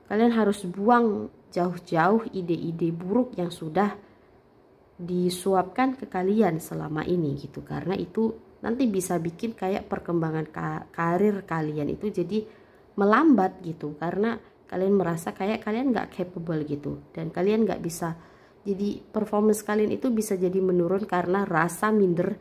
kalian harus buang jauh-jauh ide-ide buruk yang sudah disuapkan ke kalian selama ini gitu. Karena itu nanti bisa bikin kayak perkembangan karir kalian itu jadi melambat gitu. Karena kalian merasa kayak kalian nggak capable gitu, dan kalian nggak bisa, jadi performance kalian itu bisa jadi menurun karena rasa minder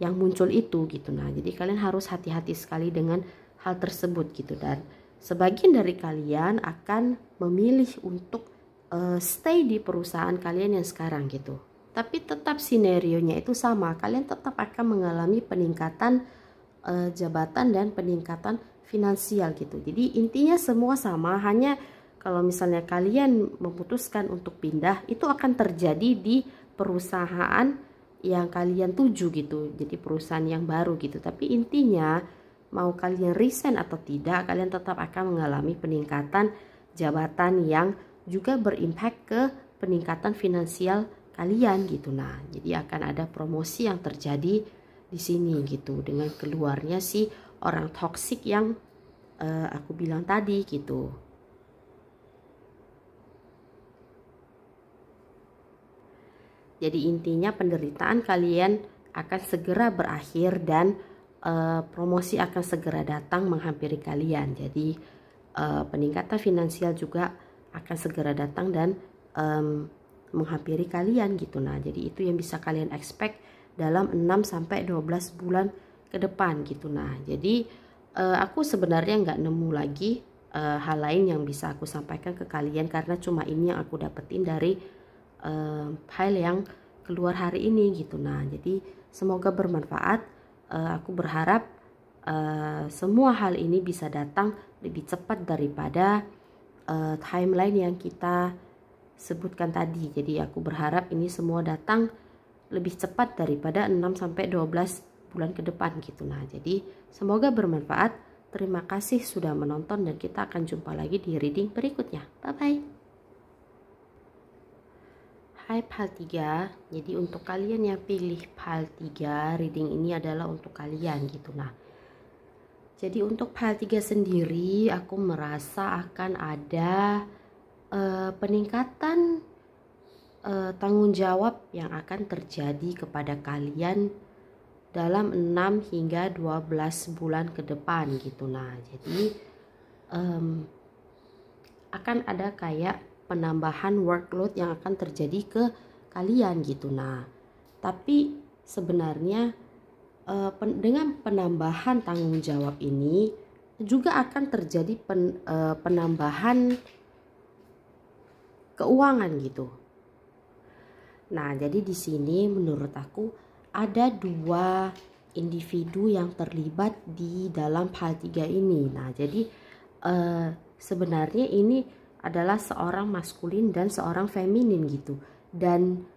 yang muncul itu gitu. Nah jadi kalian harus hati-hati sekali dengan hal tersebut gitu. Dan sebagian dari kalian akan memilih untuk stay di perusahaan kalian yang sekarang gitu. Tapi tetap sinarionya itu sama, kalian tetap akan mengalami peningkatan jabatan dan peningkatan finansial gitu. Jadi intinya semua sama, hanya kalau misalnya kalian memutuskan untuk pindah, itu akan terjadi di perusahaan yang kalian tuju gitu. Jadi perusahaan yang baru gitu. Tapi intinya mau kalian resign atau tidak, kalian tetap akan mengalami peningkatan jabatan yang juga berimpact ke peningkatan finansial kalian gitu. Nah, jadi akan ada promosi yang terjadi di sini gitu dengan keluarnya si orang toksik yang aku bilang tadi gitu. Jadi intinya penderitaan kalian akan segera berakhir dan promosi akan segera datang menghampiri kalian. Jadi peningkatan finansial juga akan segera datang dan menghampiri kalian gitu. Nah, jadi itu yang bisa kalian expect dalam 6-12 bulan ke depan gitu. Nah, jadi aku sebenarnya nggak nemu lagi hal lain yang bisa aku sampaikan ke kalian, karena cuma ini yang aku dapetin dari file yang keluar hari ini gitu. Nah jadi semoga bermanfaat. Aku berharap semua hal ini bisa datang lebih cepat daripada timeline yang kita sebutkan tadi. Jadi aku berharap ini semua datang lebih cepat daripada 6-12 bulan ke depan gitu. Nah jadi semoga bermanfaat. Terima kasih sudah menonton, dan kita akan jumpa lagi di reading berikutnya. Bye bye. Hai PAL 3, jadi untuk kalian yang pilih PAL 3, reading ini adalah untuk kalian gitu. Nah, jadi untuk PAL 3 sendiri, aku merasa akan ada peningkatan tanggung jawab yang akan terjadi kepada kalian dalam 6 hingga 12 bulan ke depan gitu. Nah, jadi akan ada kayak penambahan workload yang akan terjadi ke kalian gitu. Nah, tapi sebenarnya dengan penambahan tanggung jawab ini juga akan terjadi penambahan keuangan gitu. Nah, jadi di sini menurut aku ada 2 individu yang terlibat di dalam hal 3 ini. Nah, jadi sebenarnya ini adalah seorang maskulin dan seorang feminin gitu. Dan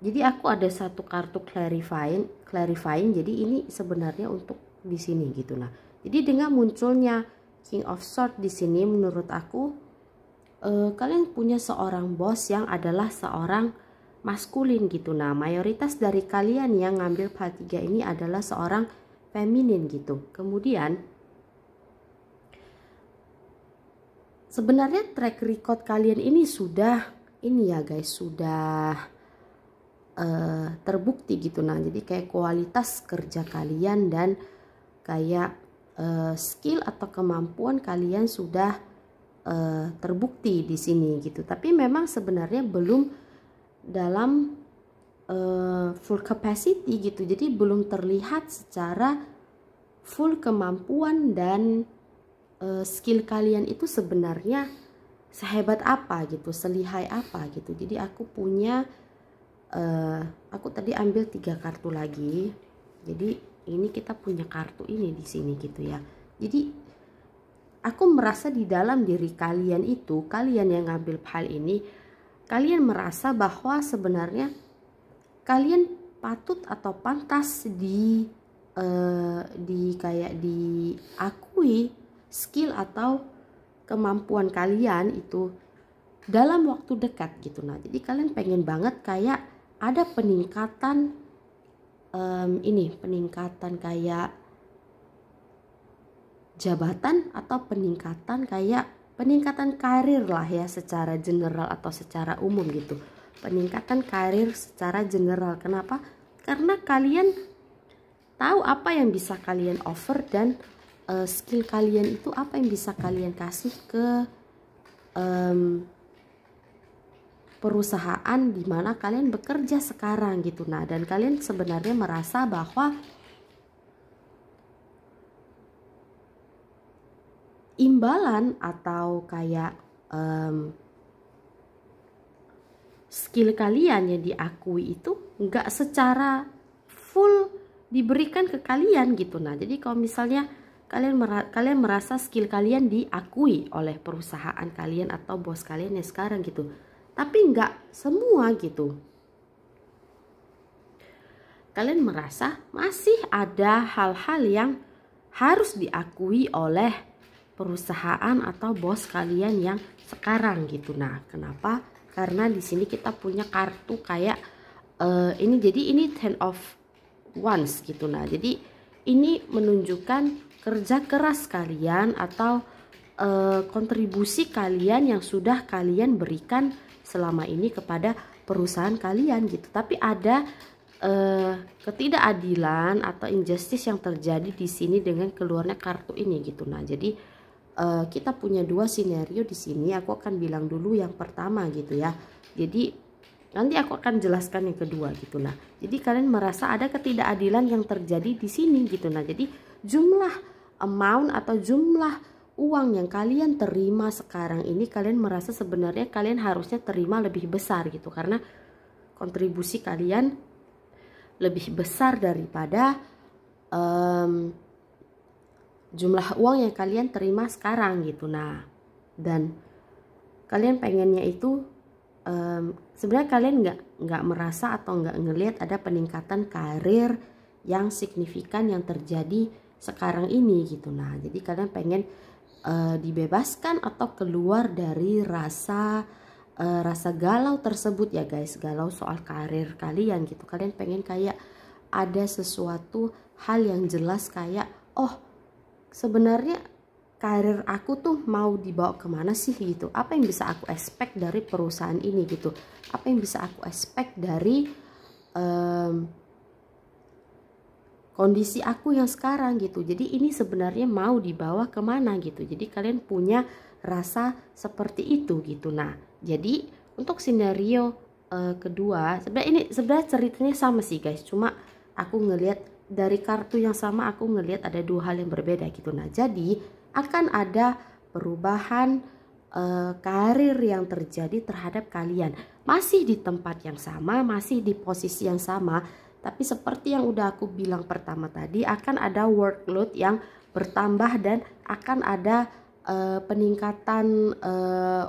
jadi aku ada satu kartu clarifying. Jadi ini sebenarnya untuk di sini gitu. Nah, jadi dengan munculnya King of Swords di sini menurut aku kalian punya seorang bos yang adalah seorang maskulin gitu. Nah, mayoritas dari kalian yang ngambil hal 3 ini adalah seorang feminin gitu. Kemudian sebenarnya track record kalian ini sudah ya guys, sudah terbukti gitu. Nah, jadi kayak kualitas kerja kalian dan kayak skill atau kemampuan kalian sudah terbukti di sini gitu. Tapi memang sebenarnya belum dalam full capacity gitu. Jadi belum terlihat secara full kemampuan dan skill kalian itu sebenarnya sehebat apa gitu, selihai apa gitu. Jadi aku punya aku tadi ambil 3 kartu lagi. Jadi ini kita punya kartu ini di sini gitu ya. Jadi aku merasa di dalam diri kalian itu, kalian yang ngambil hal ini, kalian merasa bahwa sebenarnya kalian patut atau pantas kayak diakui skill atau kemampuan kalian itu dalam waktu dekat gitu. Nah, jadi kalian pengen banget kayak ada peningkatan peningkatan kayak jabatan atau peningkatan karir lah ya, secara general atau secara umum gitu. Peningkatan karir secara general. Kenapa? Karena kalian tahu apa yang bisa kalian offer dan skill kalian itu apa yang bisa kalian kasih ke perusahaan di mana kalian bekerja sekarang gitu. Nah, dan kalian sebenarnya merasa bahwa imbalan atau kayak skill kalian yang diakui itu nggak secara full diberikan ke kalian gitu. Nah, jadi kalau misalnya kalian merasa skill kalian diakui oleh perusahaan kalian atau bos kalian yang sekarang gitu, tapi nggak semua gitu. Kalian merasa masih ada hal-hal yang harus diakui oleh perusahaan atau bos kalian yang sekarang gitu. Nah, kenapa? Karena di sini kita punya kartu kayak ini, jadi ini Ten of Wands gitu. Nah, jadi ini menunjukkan kerja keras kalian atau kontribusi kalian yang sudah kalian berikan selama ini kepada perusahaan kalian gitu. Tapi ada ketidakadilan atau injustice yang terjadi di sini dengan keluarnya kartu ini gitu. Nah, jadi kita punya 2 skenario di sini. Aku akan bilang dulu yang pertama gitu ya. Jadi nanti aku akan jelaskan yang kedua gitu. Nah, jadi kalian merasa ada ketidakadilan yang terjadi di sini gitu. Nah, jadi jumlah amount atau jumlah uang yang kalian terima sekarang ini, kalian merasa sebenarnya kalian harusnya terima lebih besar gitu, karena kontribusi kalian lebih besar daripada jumlah uang yang kalian terima sekarang gitu. Nah, dan kalian pengennya itu sebenarnya kalian nggak merasa atau nggak ngelihat ada peningkatan karir yang signifikan yang terjadi sekarang ini gitu. Nah, jadi kalian pengen dibebaskan atau keluar dari rasa galau tersebut ya guys, galau soal karir kalian gitu. Kalian pengen kayak ada sesuatu hal yang jelas kayak, oh sebenarnya karir aku tuh mau dibawa kemana sih gitu, apa yang bisa aku expect dari perusahaan ini gitu, apa yang bisa aku expect dari kondisi aku yang sekarang gitu. Jadi ini sebenarnya mau dibawa kemana gitu. Jadi kalian punya rasa seperti itu gitu. Nah, jadi untuk skenario kedua, sebenarnya ceritanya sama sih guys. Cuma aku ngelihat dari kartu yang sama, aku ngelihat ada dua hal yang berbeda gitu. Nah, jadi akan ada perubahan karir yang terjadi terhadap kalian. Masih di tempat yang sama, masih di posisi yang sama. Tapi seperti yang udah aku bilang pertama tadi, akan ada workload yang bertambah dan akan ada peningkatan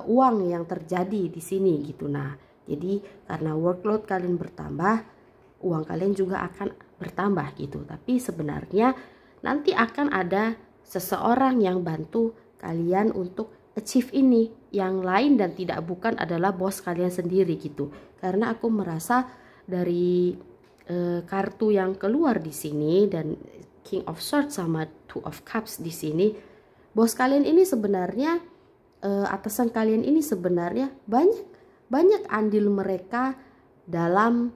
uang yang terjadi di sini gitu. Nah, jadi karena workload kalian bertambah, uang kalian juga akan bertambah gitu. Tapi sebenarnya nanti akan ada seseorang yang bantu kalian untuk achieve ini. Yang lain dan tidak bukan adalah bos kalian sendiri gitu. Karena aku merasa dari kartu yang keluar di sini dan King of Swords sama Two of Cups di sini, bos kalian ini sebenarnya atasan kalian ini sebenarnya banyak andil mereka dalam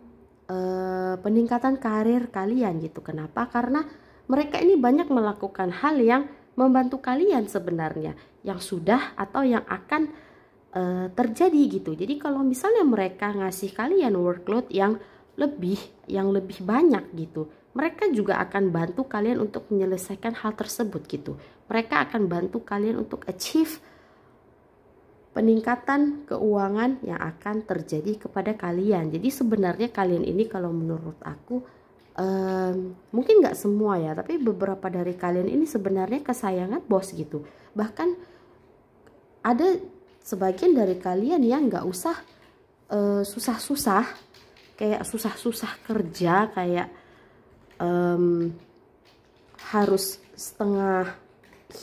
peningkatan karir kalian gitu. Kenapa? Karena mereka ini banyak melakukan hal yang membantu kalian sebenarnya, yang sudah atau yang akan terjadi gitu. Jadi kalau misalnya mereka ngasih kalian workload yang lebih banyak gitu, mereka juga akan bantu kalian untuk menyelesaikan hal tersebut gitu. Mereka akan bantu kalian untuk achieve peningkatan keuangan yang akan terjadi kepada kalian. Jadi sebenarnya kalian ini kalau menurut aku mungkin nggak semua ya, tapi beberapa dari kalian ini sebenarnya kesayangan bos gitu. Bahkan ada sebagian dari kalian yang nggak usah susah-susah, kayak susah-susah kerja, kayak harus setengah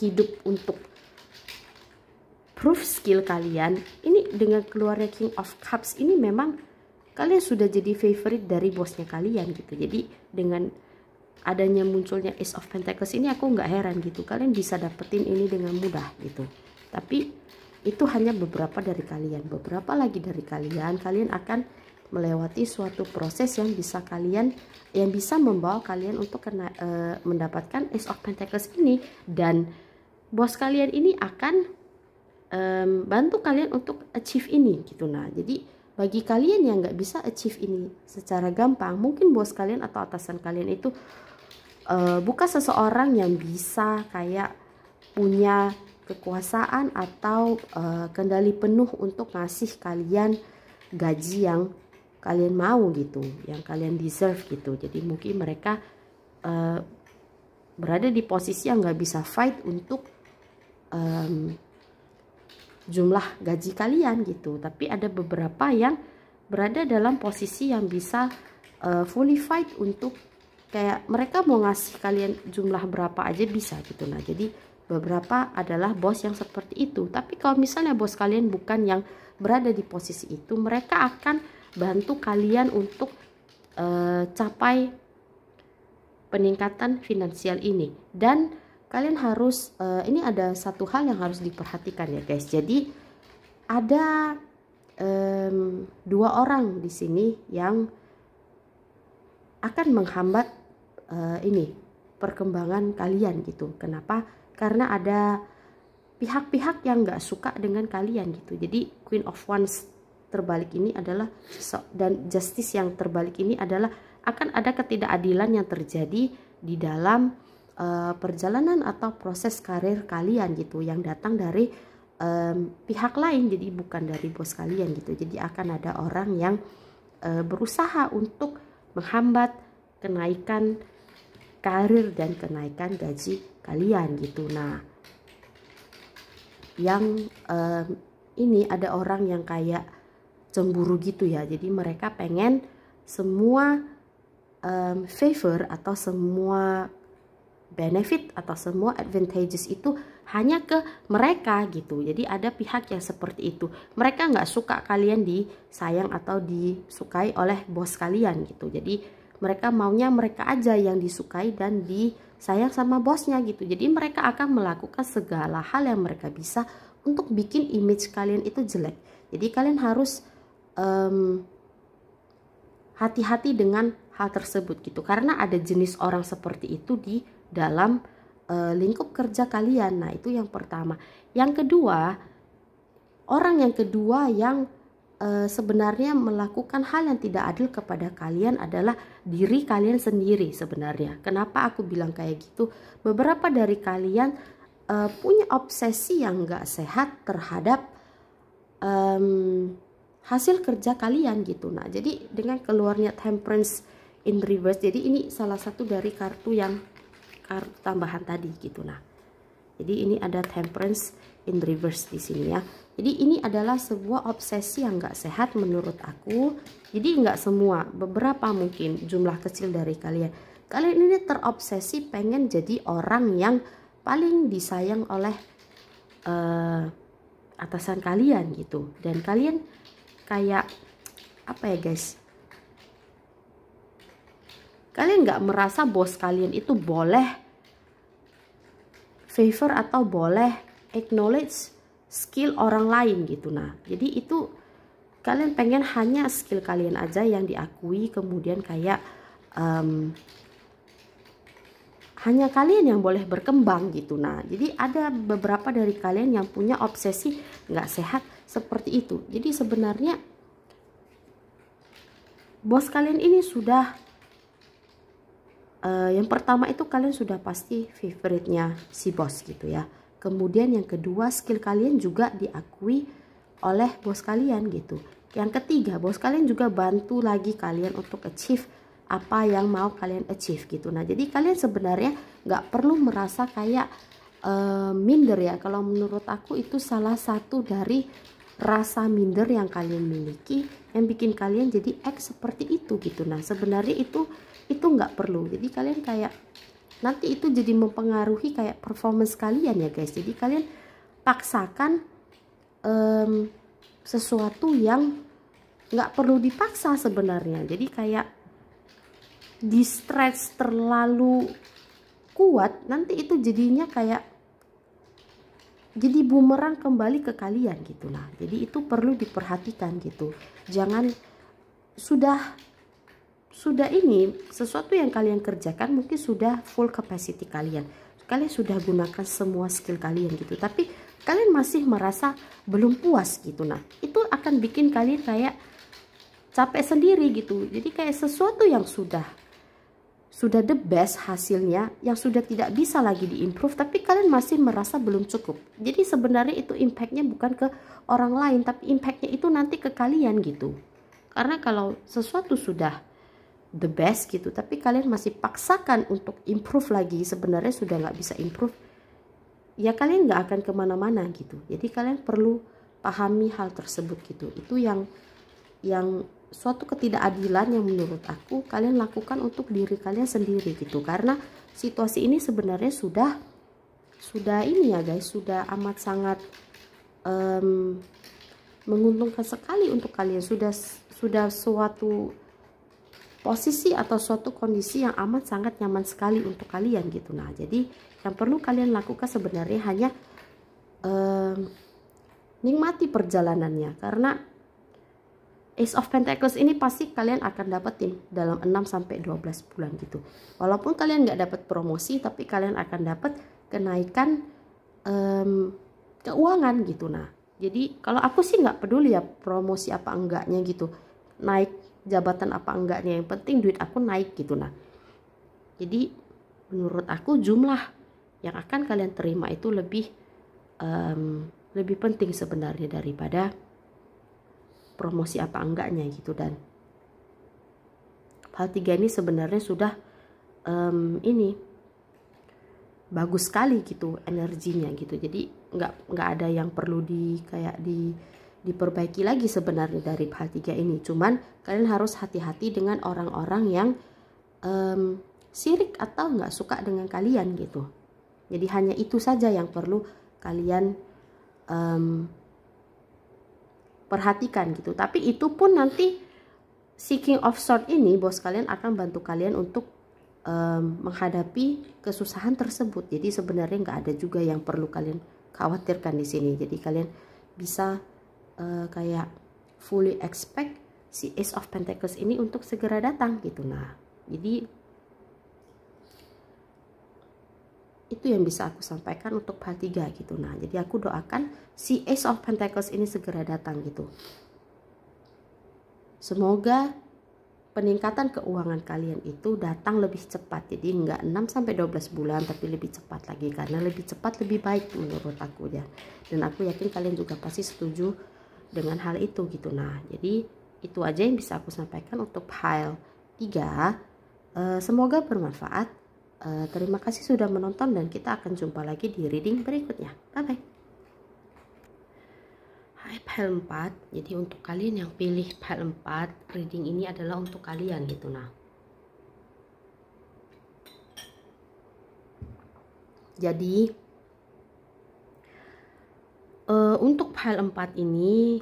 hidup untuk proof skill kalian. Ini dengan keluarnya King of Cups ini memang kalian sudah jadi favorite dari bosnya kalian gitu. Jadi dengan adanya munculnya Ace of Pentacles ini aku nggak heran gitu, kalian bisa dapetin ini dengan mudah gitu. Tapi itu hanya beberapa dari kalian. Beberapa lagi dari kalian akan melewati suatu proses yang bisa membawa kalian untuk mendapatkan Ace of Pentacles ini, dan bos kalian ini akan bantu kalian untuk achieve ini gitu. Nah, jadi bagi kalian yang nggak bisa achieve ini secara gampang, mungkin bos kalian atau atasan kalian itu bukan seseorang yang bisa kayak punya kekuasaan atau kendali penuh untuk ngasih kalian gaji yang kalian mau gitu, yang kalian deserve gitu. Jadi mungkin mereka berada di posisi yang nggak bisa fight untuk jumlah gaji kalian gitu. Tapi ada beberapa yang berada dalam posisi yang bisa fully fight untuk kayak mereka mau ngasih kalian jumlah berapa aja bisa gitu. Nah, jadi beberapa adalah bos yang seperti itu. Tapi kalau misalnya bos kalian bukan yang berada di posisi itu, mereka akan bantu kalian untuk capai peningkatan finansial ini. Dan kalian harus ini ada satu hal yang harus diperhatikan ya guys. Jadi ada dua orang di sini yang akan menghambat ini perkembangan kalian gitu. Kenapa? Karena ada pihak-pihak yang nggak suka dengan kalian gitu. Jadi Queen of Wands terbalik ini adalah, dan Justice yang terbalik ini adalah, akan ada ketidakadilan yang terjadi di dalam perjalanan atau proses karir kalian gitu, yang datang dari pihak lain, jadi bukan dari bos kalian gitu. Jadi akan ada orang yang berusaha untuk menghambat kenaikan karir dan kenaikan gaji kalian gitu. Nah, yang ini ada orang yang kayak cemburu gitu ya. Jadi mereka pengen semua favor atau semua benefit atau semua advantages itu hanya ke mereka gitu. Jadi ada pihak yang seperti itu. Mereka nggak suka kalian disayang atau disukai oleh bos kalian gitu. Jadi mereka maunya mereka aja yang disukai dan sayang sama bosnya gitu. Jadi mereka akan melakukan segala hal yang mereka bisa untuk bikin image kalian itu jelek. Jadi kalian harus hati-hati dengan hal tersebut gitu, karena ada jenis orang seperti itu di dalam lingkup kerja kalian. Nah itu yang pertama. Yang kedua, orang yang kedua yang sebenarnya melakukan hal yang tidak adil kepada kalian adalah diri kalian sendiri sebenarnya. Kenapa aku bilang kayak gitu? Beberapa dari kalian punya obsesi yang gak sehat terhadap hasil kerja kalian gitu. Nah jadi dengan keluarnya Temperance in reverse, jadi ini salah satu dari kartu tambahan tadi gitu. Nah jadi ini ada Temperance in reverse di sini ya. Jadi ini adalah sebuah obsesi yang gak sehat menurut aku. Jadi nggak semua, beberapa mungkin jumlah kecil dari kalian. Kalian ini terobsesi pengen jadi orang yang paling disayang oleh atasan kalian gitu. Dan kalian kayak apa ya guys? Kalian nggak merasa bos kalian itu boleh favor atau boleh acknowledge skill orang lain gitu. Nah jadi itu kalian pengen hanya skill kalian aja yang diakui, kemudian kayak hanya kalian yang boleh berkembang gitu. Nah jadi ada beberapa dari kalian yang punya obsesi nggak sehat seperti itu. Jadi sebenarnya bos kalian ini sudah yang pertama itu kalian sudah pasti favoritnya si bos gitu ya. Kemudian yang kedua, skill kalian juga diakui oleh bos kalian gitu. Yang ketiga, bos kalian juga bantu lagi kalian untuk achieve apa yang mau kalian achieve gitu. Nah jadi kalian sebenarnya nggak perlu merasa kayak minder ya. Kalau menurut aku itu salah satu dari rasa minder yang kalian miliki yang bikin kalian jadi act seperti itu gitu. Nah sebenarnya itu nggak perlu. Jadi kalian kayak nanti itu jadi mempengaruhi kayak performance kalian ya guys. Jadi kalian paksakan sesuatu yang nggak perlu dipaksa sebenarnya. Jadi kayak di stretch terlalu kuat, nanti itu jadinya kayak jadi bumerang kembali ke kalian gitu. Nah jadi itu perlu diperhatikan gitu. Jangan sudah ini sesuatu yang kalian kerjakan mungkin sudah full capacity kalian sudah gunakan semua skill kalian gitu, tapi kalian masih merasa belum puas gitu. Nah itu akan bikin kalian kayak capek sendiri gitu. Jadi kayak sesuatu yang sudah the best hasilnya, yang sudah tidak bisa lagi diimprove, tapi kalian masih merasa belum cukup. Jadi sebenarnya itu impactnya bukan ke orang lain, tapi impactnya itu nanti ke kalian gitu. Karena kalau sesuatu sudah the best gitu, tapi kalian masih paksakan untuk improve lagi, sebenarnya sudah nggak bisa improve, ya kalian nggak akan kemana-mana gitu. Jadi kalian perlu pahami hal tersebut gitu. Itu yang suatu ketidakadilan yang menurut aku kalian lakukan untuk diri kalian sendiri gitu. Karena situasi ini sebenarnya sudah ini ya guys, sudah amat sangat menguntungkan sekali untuk kalian. Sudah suatu posisi atau suatu kondisi yang amat sangat nyaman sekali untuk kalian gitu. Nah jadi yang perlu kalian lakukan sebenarnya hanya nikmati perjalanannya. Karena Ace of Pentacles ini pasti kalian akan dapetin dalam 6-12 bulan gitu. Walaupun kalian nggak dapat promosi, tapi kalian akan dapat kenaikan keuangan gitu. Nah jadi kalau aku sih nggak peduli ya promosi apa enggaknya gitu, naik jabatan apa enggaknya, yang penting duit aku naik gitu. Nah jadi menurut aku jumlah yang akan kalian terima itu lebih penting sebenarnya daripada promosi apa enggaknya gitu. Dan hal tiga ini sebenarnya sudah ini bagus sekali gitu energinya gitu. Jadi nggak ada yang perlu diperbaiki lagi sebenarnya dari hal tiga ini. Cuman kalian harus hati-hati dengan orang-orang yang sirik atau nggak suka dengan kalian gitu. Jadi hanya itu saja yang perlu kalian perhatikan gitu. Tapi itu pun nanti si King of Swords ini, bos kalian akan bantu kalian untuk menghadapi kesusahan tersebut. Jadi sebenarnya nggak ada juga yang perlu kalian khawatirkan di sini. Jadi kalian bisa kayak fully expect si Ace of Pentacles ini untuk segera datang gitu. Nah, jadi itu yang bisa aku sampaikan untuk part 3 gitu. Nah, jadi aku doakan si Ace of Pentacles ini segera datang gitu. Semoga peningkatan keuangan kalian itu datang lebih cepat. Jadi enggak 6-12 bulan tapi lebih cepat lagi, karena lebih cepat lebih baik menurut aku ya. Dan aku yakin kalian juga pasti setuju dengan hal itu gitu. Nah, jadi itu aja yang bisa aku sampaikan untuk pile 3. Semoga bermanfaat. Terima kasih sudah menonton dan kita akan jumpa lagi di reading berikutnya. Bye bye. Hai pile 4, jadi untuk kalian yang pilih pile 4, reading ini adalah untuk kalian gitu. Nah, jadi untuk pile 4 ini,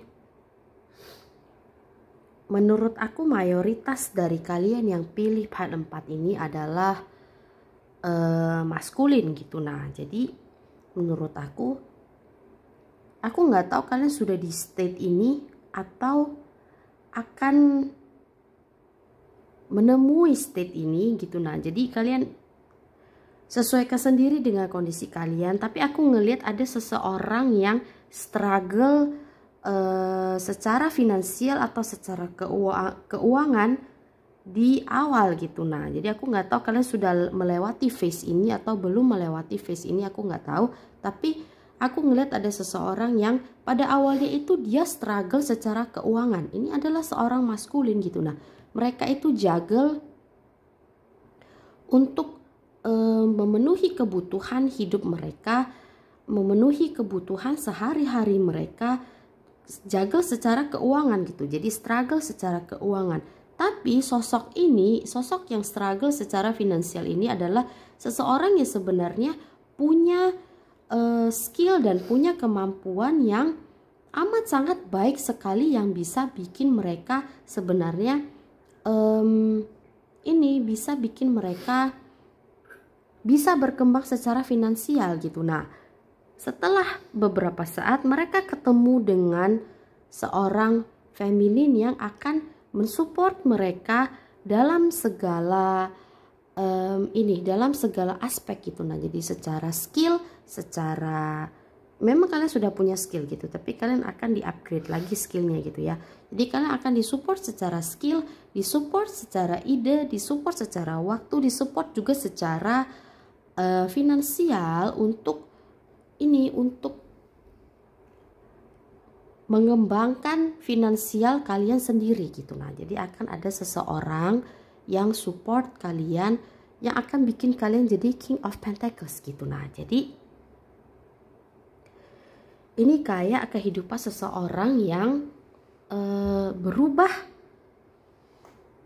menurut aku mayoritas dari kalian yang pilih pile 4 ini adalah maskulin gitu. Nah, jadi menurut aku nggak tahu kalian sudah di state ini atau akan menemui state ini gitu. Nah, jadi kalian sesuaikan sendiri dengan kondisi kalian. Tapi aku ngelihat ada seseorang yang struggle secara finansial atau secara keuangan di awal gitu. Nah, jadi aku nggak tahu kalian sudah melewati phase ini atau belum melewati phase ini, aku nggak tahu. Tapi aku ngeliat ada seseorang yang pada awalnya itu dia struggle secara keuangan. Ini adalah seorang maskulin gitu. Nah, mereka itu juggle untuk memenuhi kebutuhan hidup mereka, memenuhi kebutuhan sehari-hari mereka, juggle secara keuangan gitu. Jadi struggle secara keuangan. Tapi sosok ini, sosok yang struggle secara finansial ini adalah seseorang yang sebenarnya punya skill dan punya kemampuan yang amat sangat baik sekali, yang bisa bikin mereka sebenarnya ini bisa bikin mereka bisa berkembang secara finansial gitu. Nah, setelah beberapa saat mereka ketemu dengan seorang feminin yang akan mensupport mereka dalam segala dalam segala aspek gitu. Nah, jadi secara skill, secara memang kalian sudah punya skill gitu, tapi kalian akan di-upgrade lagi skillnya gitu ya. Jadi kalian akan disupport secara skill, disupport secara ide, disupport secara waktu, disupport juga secara finansial untuk mengembangkan finansial kalian sendiri gitu. Nah, jadi akan ada seseorang yang support kalian, yang akan bikin kalian jadi King of Pentacles gitu. Nah, jadi ini kayak kehidupan seseorang yang berubah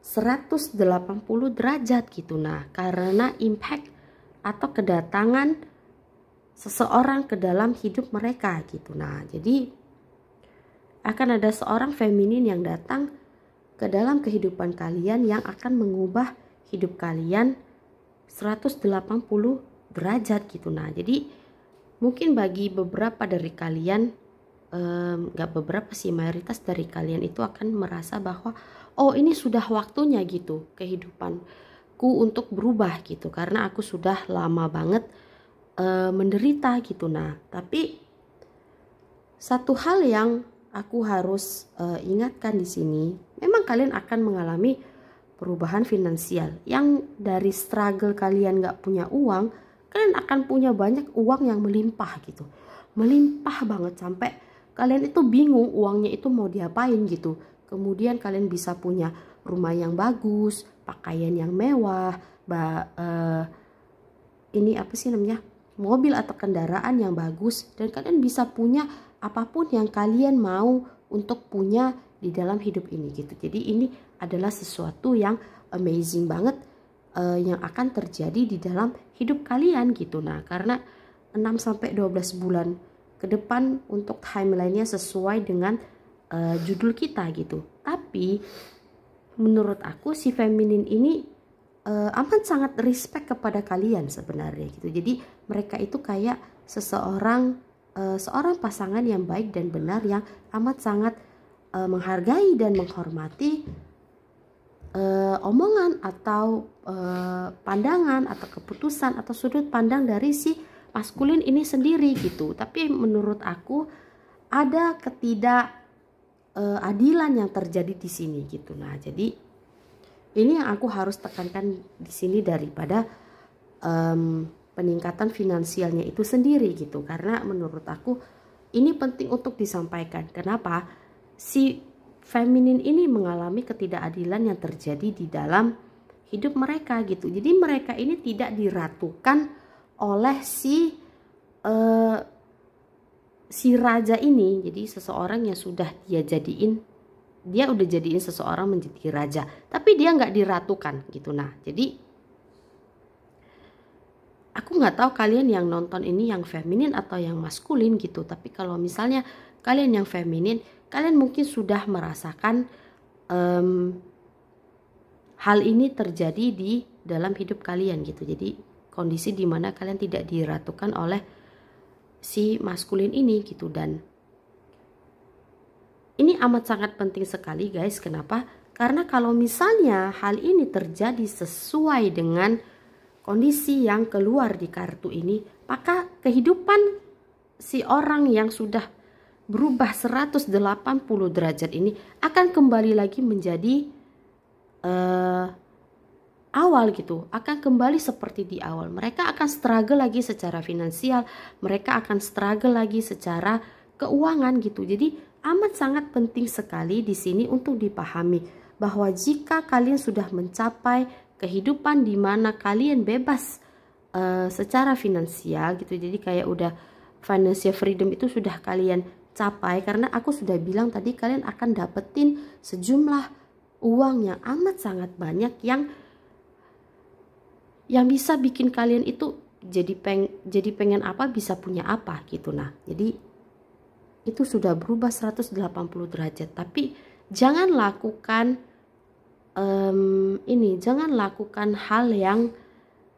180 derajat gitu. Nah, karena impact atau kedatangan seseorang ke dalam hidup mereka gitu. Nah, jadi akan ada seorang feminin yang datang ke dalam kehidupan kalian yang akan mengubah hidup kalian 180 derajat gitu. Nah, jadi mungkin bagi beberapa dari kalian, gak beberapa sih, mayoritas dari kalian itu akan merasa bahwa oh, ini sudah waktunya gitu kehidupanku untuk berubah gitu, karena aku sudah lama banget menderita gitu. Nah, tapi satu hal yang aku harus ingatkan di sini, memang kalian akan mengalami perubahan finansial yang dari struggle kalian gak punya uang, kalian akan punya banyak uang yang melimpah gitu, melimpah banget sampai kalian itu bingung uangnya itu mau diapain gitu. Kemudian kalian bisa punya rumah yang bagus, pakaian yang mewah, ini apa sih namanya, mobil atau kendaraan yang bagus, dan kalian bisa punya apapun yang kalian mau untuk punya di dalam hidup ini gitu. Jadi ini adalah sesuatu yang amazing banget yang akan terjadi di dalam hidup kalian gitu. Nah, karena 6-12 bulan ke depan untuk timelinenya sesuai dengan judul kita gitu. Tapi menurut aku si feminin ini amat sangat respect kepada kalian sebenarnya gitu. Jadi mereka itu kayak seorang pasangan yang baik dan benar, yang amat sangat menghargai dan menghormati omongan atau pandangan atau keputusan atau sudut pandang dari si maskulin ini sendiri gitu. Tapi menurut aku ada ketidakadilan yang terjadi di sini gitu. Nah, jadi ini yang aku harus tekankan di sini daripada peningkatan finansialnya itu sendiri gitu. Karena menurut aku ini penting untuk disampaikan. Kenapa? Si feminin ini mengalami ketidakadilan yang terjadi di dalam hidup mereka gitu. Jadi mereka ini tidak diratukan oleh si raja ini. Jadi seseorang yang sudah dia udah jadiin seseorang menjadi raja, tapi dia nggak diratukan gitu. Nah, jadi aku nggak tahu kalian yang nonton ini yang feminin atau yang maskulin gitu. Tapi kalau misalnya kalian yang feminin, kalian mungkin sudah merasakan hal ini terjadi di dalam hidup kalian gitu. Jadi kondisi dimana kalian tidak diratukan oleh si maskulin ini gitu. Dan ini amat sangat penting sekali guys. Kenapa? Karena kalau misalnya hal ini terjadi sesuai dengan kondisi yang keluar di kartu ini, maka kehidupan si orang yang sudah berubah 180 derajat ini akan kembali lagi menjadi awal gitu, akan kembali seperti di awal. Mereka akan struggle lagi secara finansial, mereka akan struggle lagi secara keuangan gitu. Jadi amat sangat penting sekali di sini untuk dipahami bahwa jika kalian sudah mencapai kehidupan di mana kalian bebas secara finansial gitu, jadi kayak udah financial freedom itu sudah kalian capai, karena aku sudah bilang tadi kalian akan dapetin sejumlah uang yang amat sangat banyak yang bisa bikin kalian itu jadi pengen apa bisa punya apa gitu. Nah, jadi itu sudah berubah 180 derajat. Tapi jangan lakukan jangan lakukan hal yang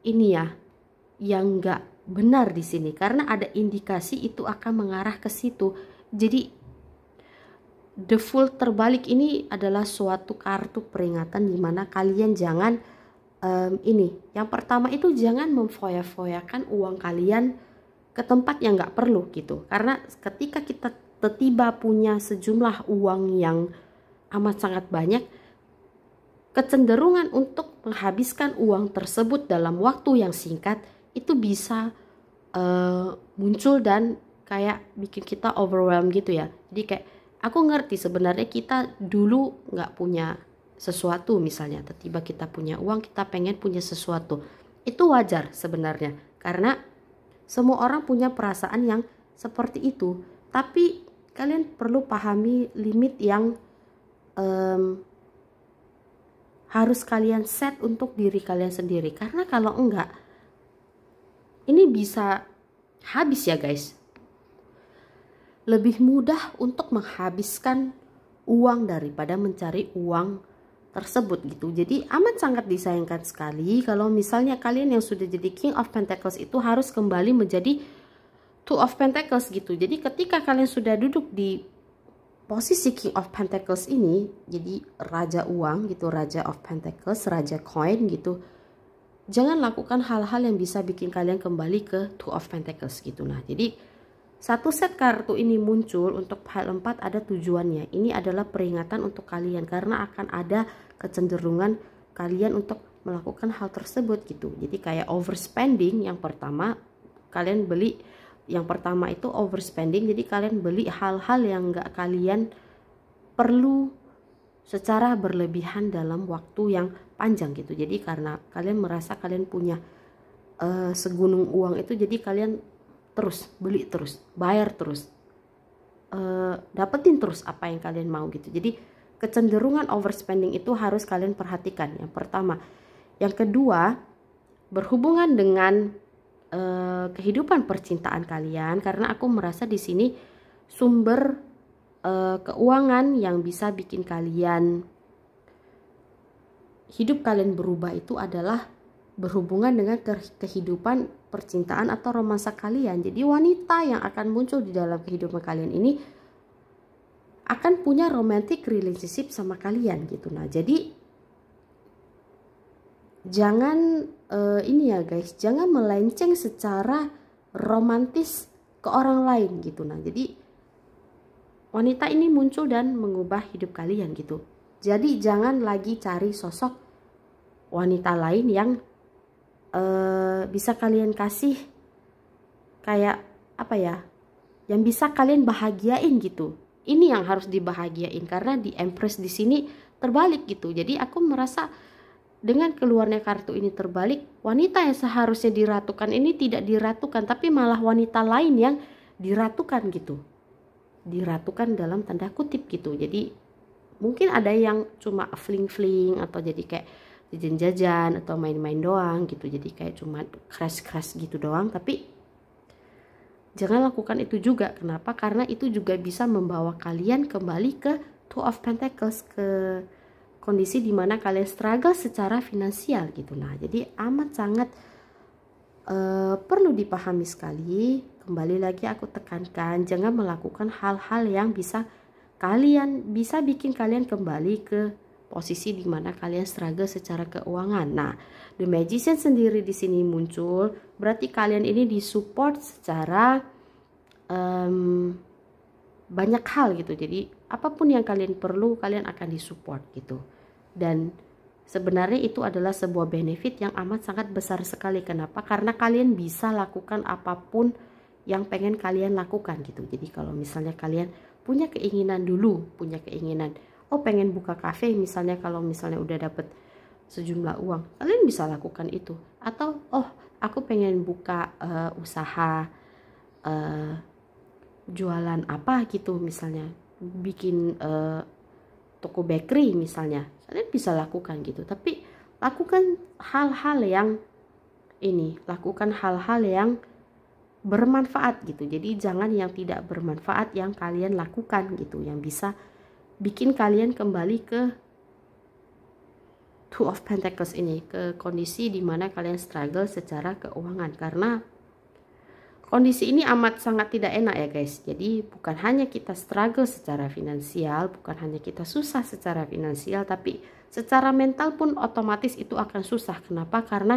ini ya, yang nggak benar di sini, karena ada indikasi itu akan mengarah ke situ. Jadi the full terbalik ini adalah suatu kartu peringatan di mana kalian jangan yang pertama itu jangan memfoya-foyakan uang kalian ke tempat yang nggak perlu gitu. Karena ketika kita tiba punya sejumlah uang yang amat sangat banyak, kecenderungan untuk menghabiskan uang tersebut dalam waktu yang singkat itu bisa muncul dan kayak bikin kita overwhelmed gitu ya. Jadi kayak aku ngerti sebenarnya kita dulu nggak punya sesuatu, misalnya tiba-tiba kita punya uang, kita pengen punya sesuatu. Itu wajar sebenarnya, karena semua orang punya perasaan yang seperti itu. Tapi kalian perlu pahami limit yang harus kalian set untuk diri kalian sendiri. Karena kalau enggak, ini bisa habis ya guys. Lebih mudah untuk menghabiskan uang daripada mencari uang tersebut gitu. Jadi amat sangat disayangkan sekali kalau misalnya kalian yang sudah jadi King of Pentacles itu harus kembali menjadi Two of Pentacles gitu. Jadi ketika kalian sudah duduk di posisi King of Pentacles ini, jadi raja uang gitu, Raja of Pentacles, raja koin gitu, jangan lakukan hal-hal yang bisa bikin kalian kembali ke Two of Pentacles gitu. Nah, jadi satu set kartu ini muncul untuk hal 4 ada tujuannya. Ini adalah peringatan untuk kalian karena akan ada kecenderungan kalian untuk melakukan hal tersebut gitu. Jadi kayak overspending. Yang pertama itu overspending. Jadi kalian beli hal-hal yang gak kalian perlu secara berlebihan dalam waktu yang panjang gitu. Jadi karena kalian merasa kalian punya segunung uang itu, jadi kalian terus beli terus, bayar terus, dapetin terus apa yang kalian mau gitu. Jadi kecenderungan overspending itu harus kalian perhatikan, yang pertama. Yang kedua, berhubungan dengan kehidupan percintaan kalian, karena aku merasa di sini sumber keuangan yang bisa bikin kalian hidup kalian berubah itu adalah berhubungan dengan kehidupan percintaan atau romansa kalian. Jadi wanita yang akan muncul di dalam kehidupan kalian ini akan punya romantic relationship sama kalian gitu. Nah, jadi jangan ini ya guys, jangan melenceng secara romantis ke orang lain gitu. Nah, jadi wanita ini muncul dan mengubah hidup kalian gitu. Jadi jangan lagi cari sosok wanita lain yang bisa kalian kasih kayak apa ya, yang bisa kalian bahagiain gitu. Ini yang harus dibahagiain, karena di Empress di sini terbalik gitu. Jadi aku merasa dengan keluarnya kartu ini terbalik, wanita yang seharusnya diratukan ini tidak diratukan, tapi malah wanita lain yang diratukan gitu. Diratukan dalam tanda kutip gitu. Jadi mungkin ada yang cuma fling-fling atau jadi kayak jajan-jajan atau main-main doang gitu, jadi kayak cuma crush gitu doang. Tapi jangan lakukan itu juga. Kenapa? Karena itu juga bisa membawa kalian kembali ke Two of Pentacles, ke kondisi dimana kalian struggle secara finansial gitu. Nah, jadi amat sangat perlu dipahami sekali. Kembali lagi aku tekankan, jangan melakukan hal-hal yang bisa bikin kalian kembali ke posisi di mana kalian struggle secara keuangan. Nah, The Magician sendiri di sini muncul, berarti kalian ini disupport secara banyak hal gitu. Jadi apapun yang kalian perlu, kalian akan disupport gitu. Dan sebenarnya itu adalah sebuah benefit yang amat sangat besar sekali. Kenapa? Karena kalian bisa lakukan apapun yang pengen kalian lakukan gitu. Jadi kalau misalnya kalian punya keinginan oh pengen buka kafe misalnya, kalau misalnya udah dapet sejumlah uang, kalian bisa lakukan itu. Atau oh aku pengen buka usaha jualan apa gitu, misalnya bikin toko bakery misalnya, kalian bisa lakukan gitu. Tapi lakukan hal-hal yang bermanfaat gitu. Jadi jangan yang tidak bermanfaat yang kalian lakukan gitu, yang bisa bikin kalian kembali ke Two of Pentacles ini, ke kondisi dimana kalian struggle secara keuangan. Karena kondisi ini amat sangat tidak enak ya guys. Jadi bukan hanya kita struggle secara finansial, bukan hanya kita susah secara finansial, tapi secara mental pun otomatis itu akan susah. Kenapa? Karena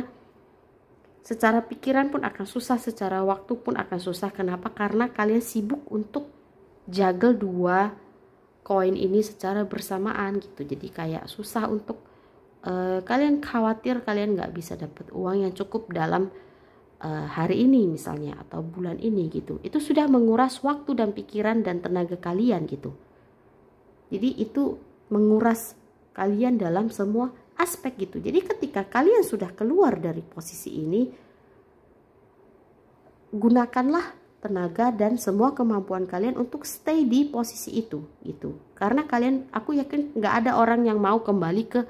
secara pikiran pun akan susah, secara waktu pun akan susah. Kenapa? Karena kalian sibuk untuk juggle dua koin ini secara bersamaan gitu. Jadi kayak susah untuk kalian khawatir kalian nggak bisa dapat uang yang cukup dalam hari ini misalnya, atau bulan ini gitu. Itu sudah menguras waktu dan pikiran dan tenaga kalian gitu. Jadi itu menguras kalian dalam semua aspek gitu. Jadi ketika kalian sudah keluar dari posisi ini, gunakanlah tenaga dan semua kemampuan kalian untuk stay di posisi itu gitu. Karena aku yakin nggak ada orang yang mau kembali ke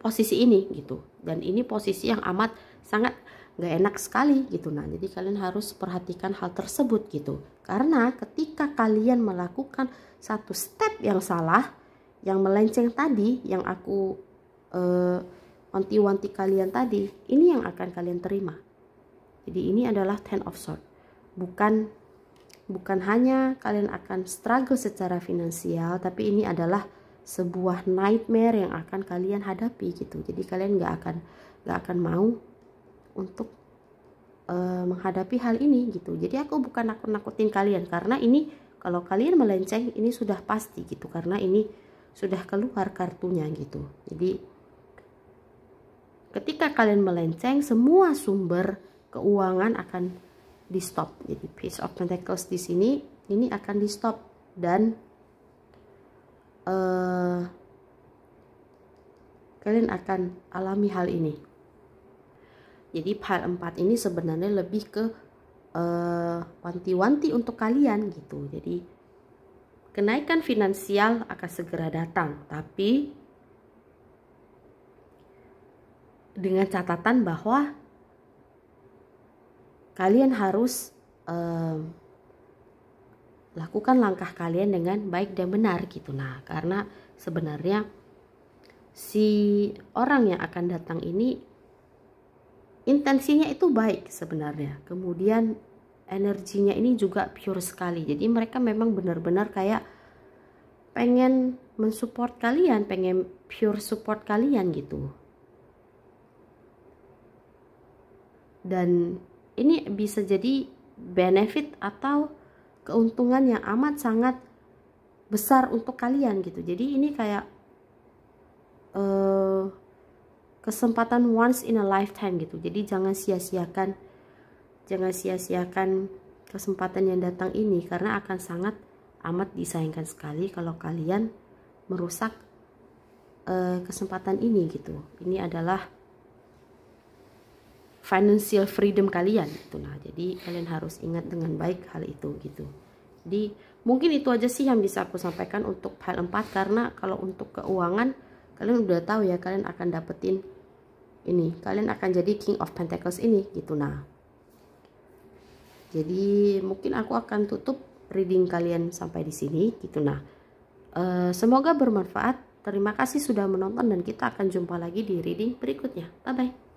posisi ini gitu. Dan ini posisi yang amat sangat nggak enak sekali gitu. Nah, jadi kalian harus perhatikan hal tersebut gitu. Karena ketika kalian melakukan satu step yang salah, yang melenceng tadi, yang aku wanti-wanti kalian tadi, ini yang akan kalian terima. Jadi ini adalah Ten of Swords. Bukan hanya kalian akan struggle secara finansial, tapi ini adalah sebuah nightmare yang akan kalian hadapi gitu. Jadi kalian nggak akan mau untuk menghadapi hal ini gitu. Jadi aku bukan nakut-nakutin kalian, karena ini kalau kalian melenceng ini sudah pasti gitu, karena ini sudah keluar kartunya gitu. Jadi ketika kalian melenceng, semua sumber keuangan akan di stop. Jadi Page of Pentacles di sini ini akan di stop, dan kalian akan alami hal ini. Jadi pile 4 ini sebenarnya lebih ke wanti-wanti untuk kalian gitu. Jadi kenaikan finansial akan segera datang, tapi dengan catatan bahwa kalian harus lakukan langkah kalian dengan baik dan benar gitu. Nah, karena sebenarnya si orang yang akan datang ini intensinya itu baik sebenarnya, kemudian energinya ini juga pure sekali. Jadi mereka memang benar-benar kayak pengen mensupport kalian, pengen pure support kalian gitu. Dan ini bisa jadi benefit atau keuntungan yang amat sangat besar untuk kalian gitu. Jadi ini kayak kesempatan once in a lifetime gitu. Jadi jangan sia-siakan kesempatan yang datang ini, karena akan sangat amat disayangkan sekali kalau kalian merusak kesempatan ini gitu. Ini adalah financial freedom kalian gitu. Nah, jadi kalian harus ingat dengan baik hal itu gitu. Jadi mungkin itu aja sih yang bisa aku sampaikan untuk hal 4, karena kalau untuk keuangan kalian udah tahu ya, kalian akan dapetin ini, kalian akan jadi King of Pentacles ini gitu. Nah, jadi mungkin aku akan tutup reading kalian sampai di sini gitu. Nah, semoga bermanfaat. Terima kasih sudah menonton dan kita akan jumpa lagi di reading berikutnya. Bye bye.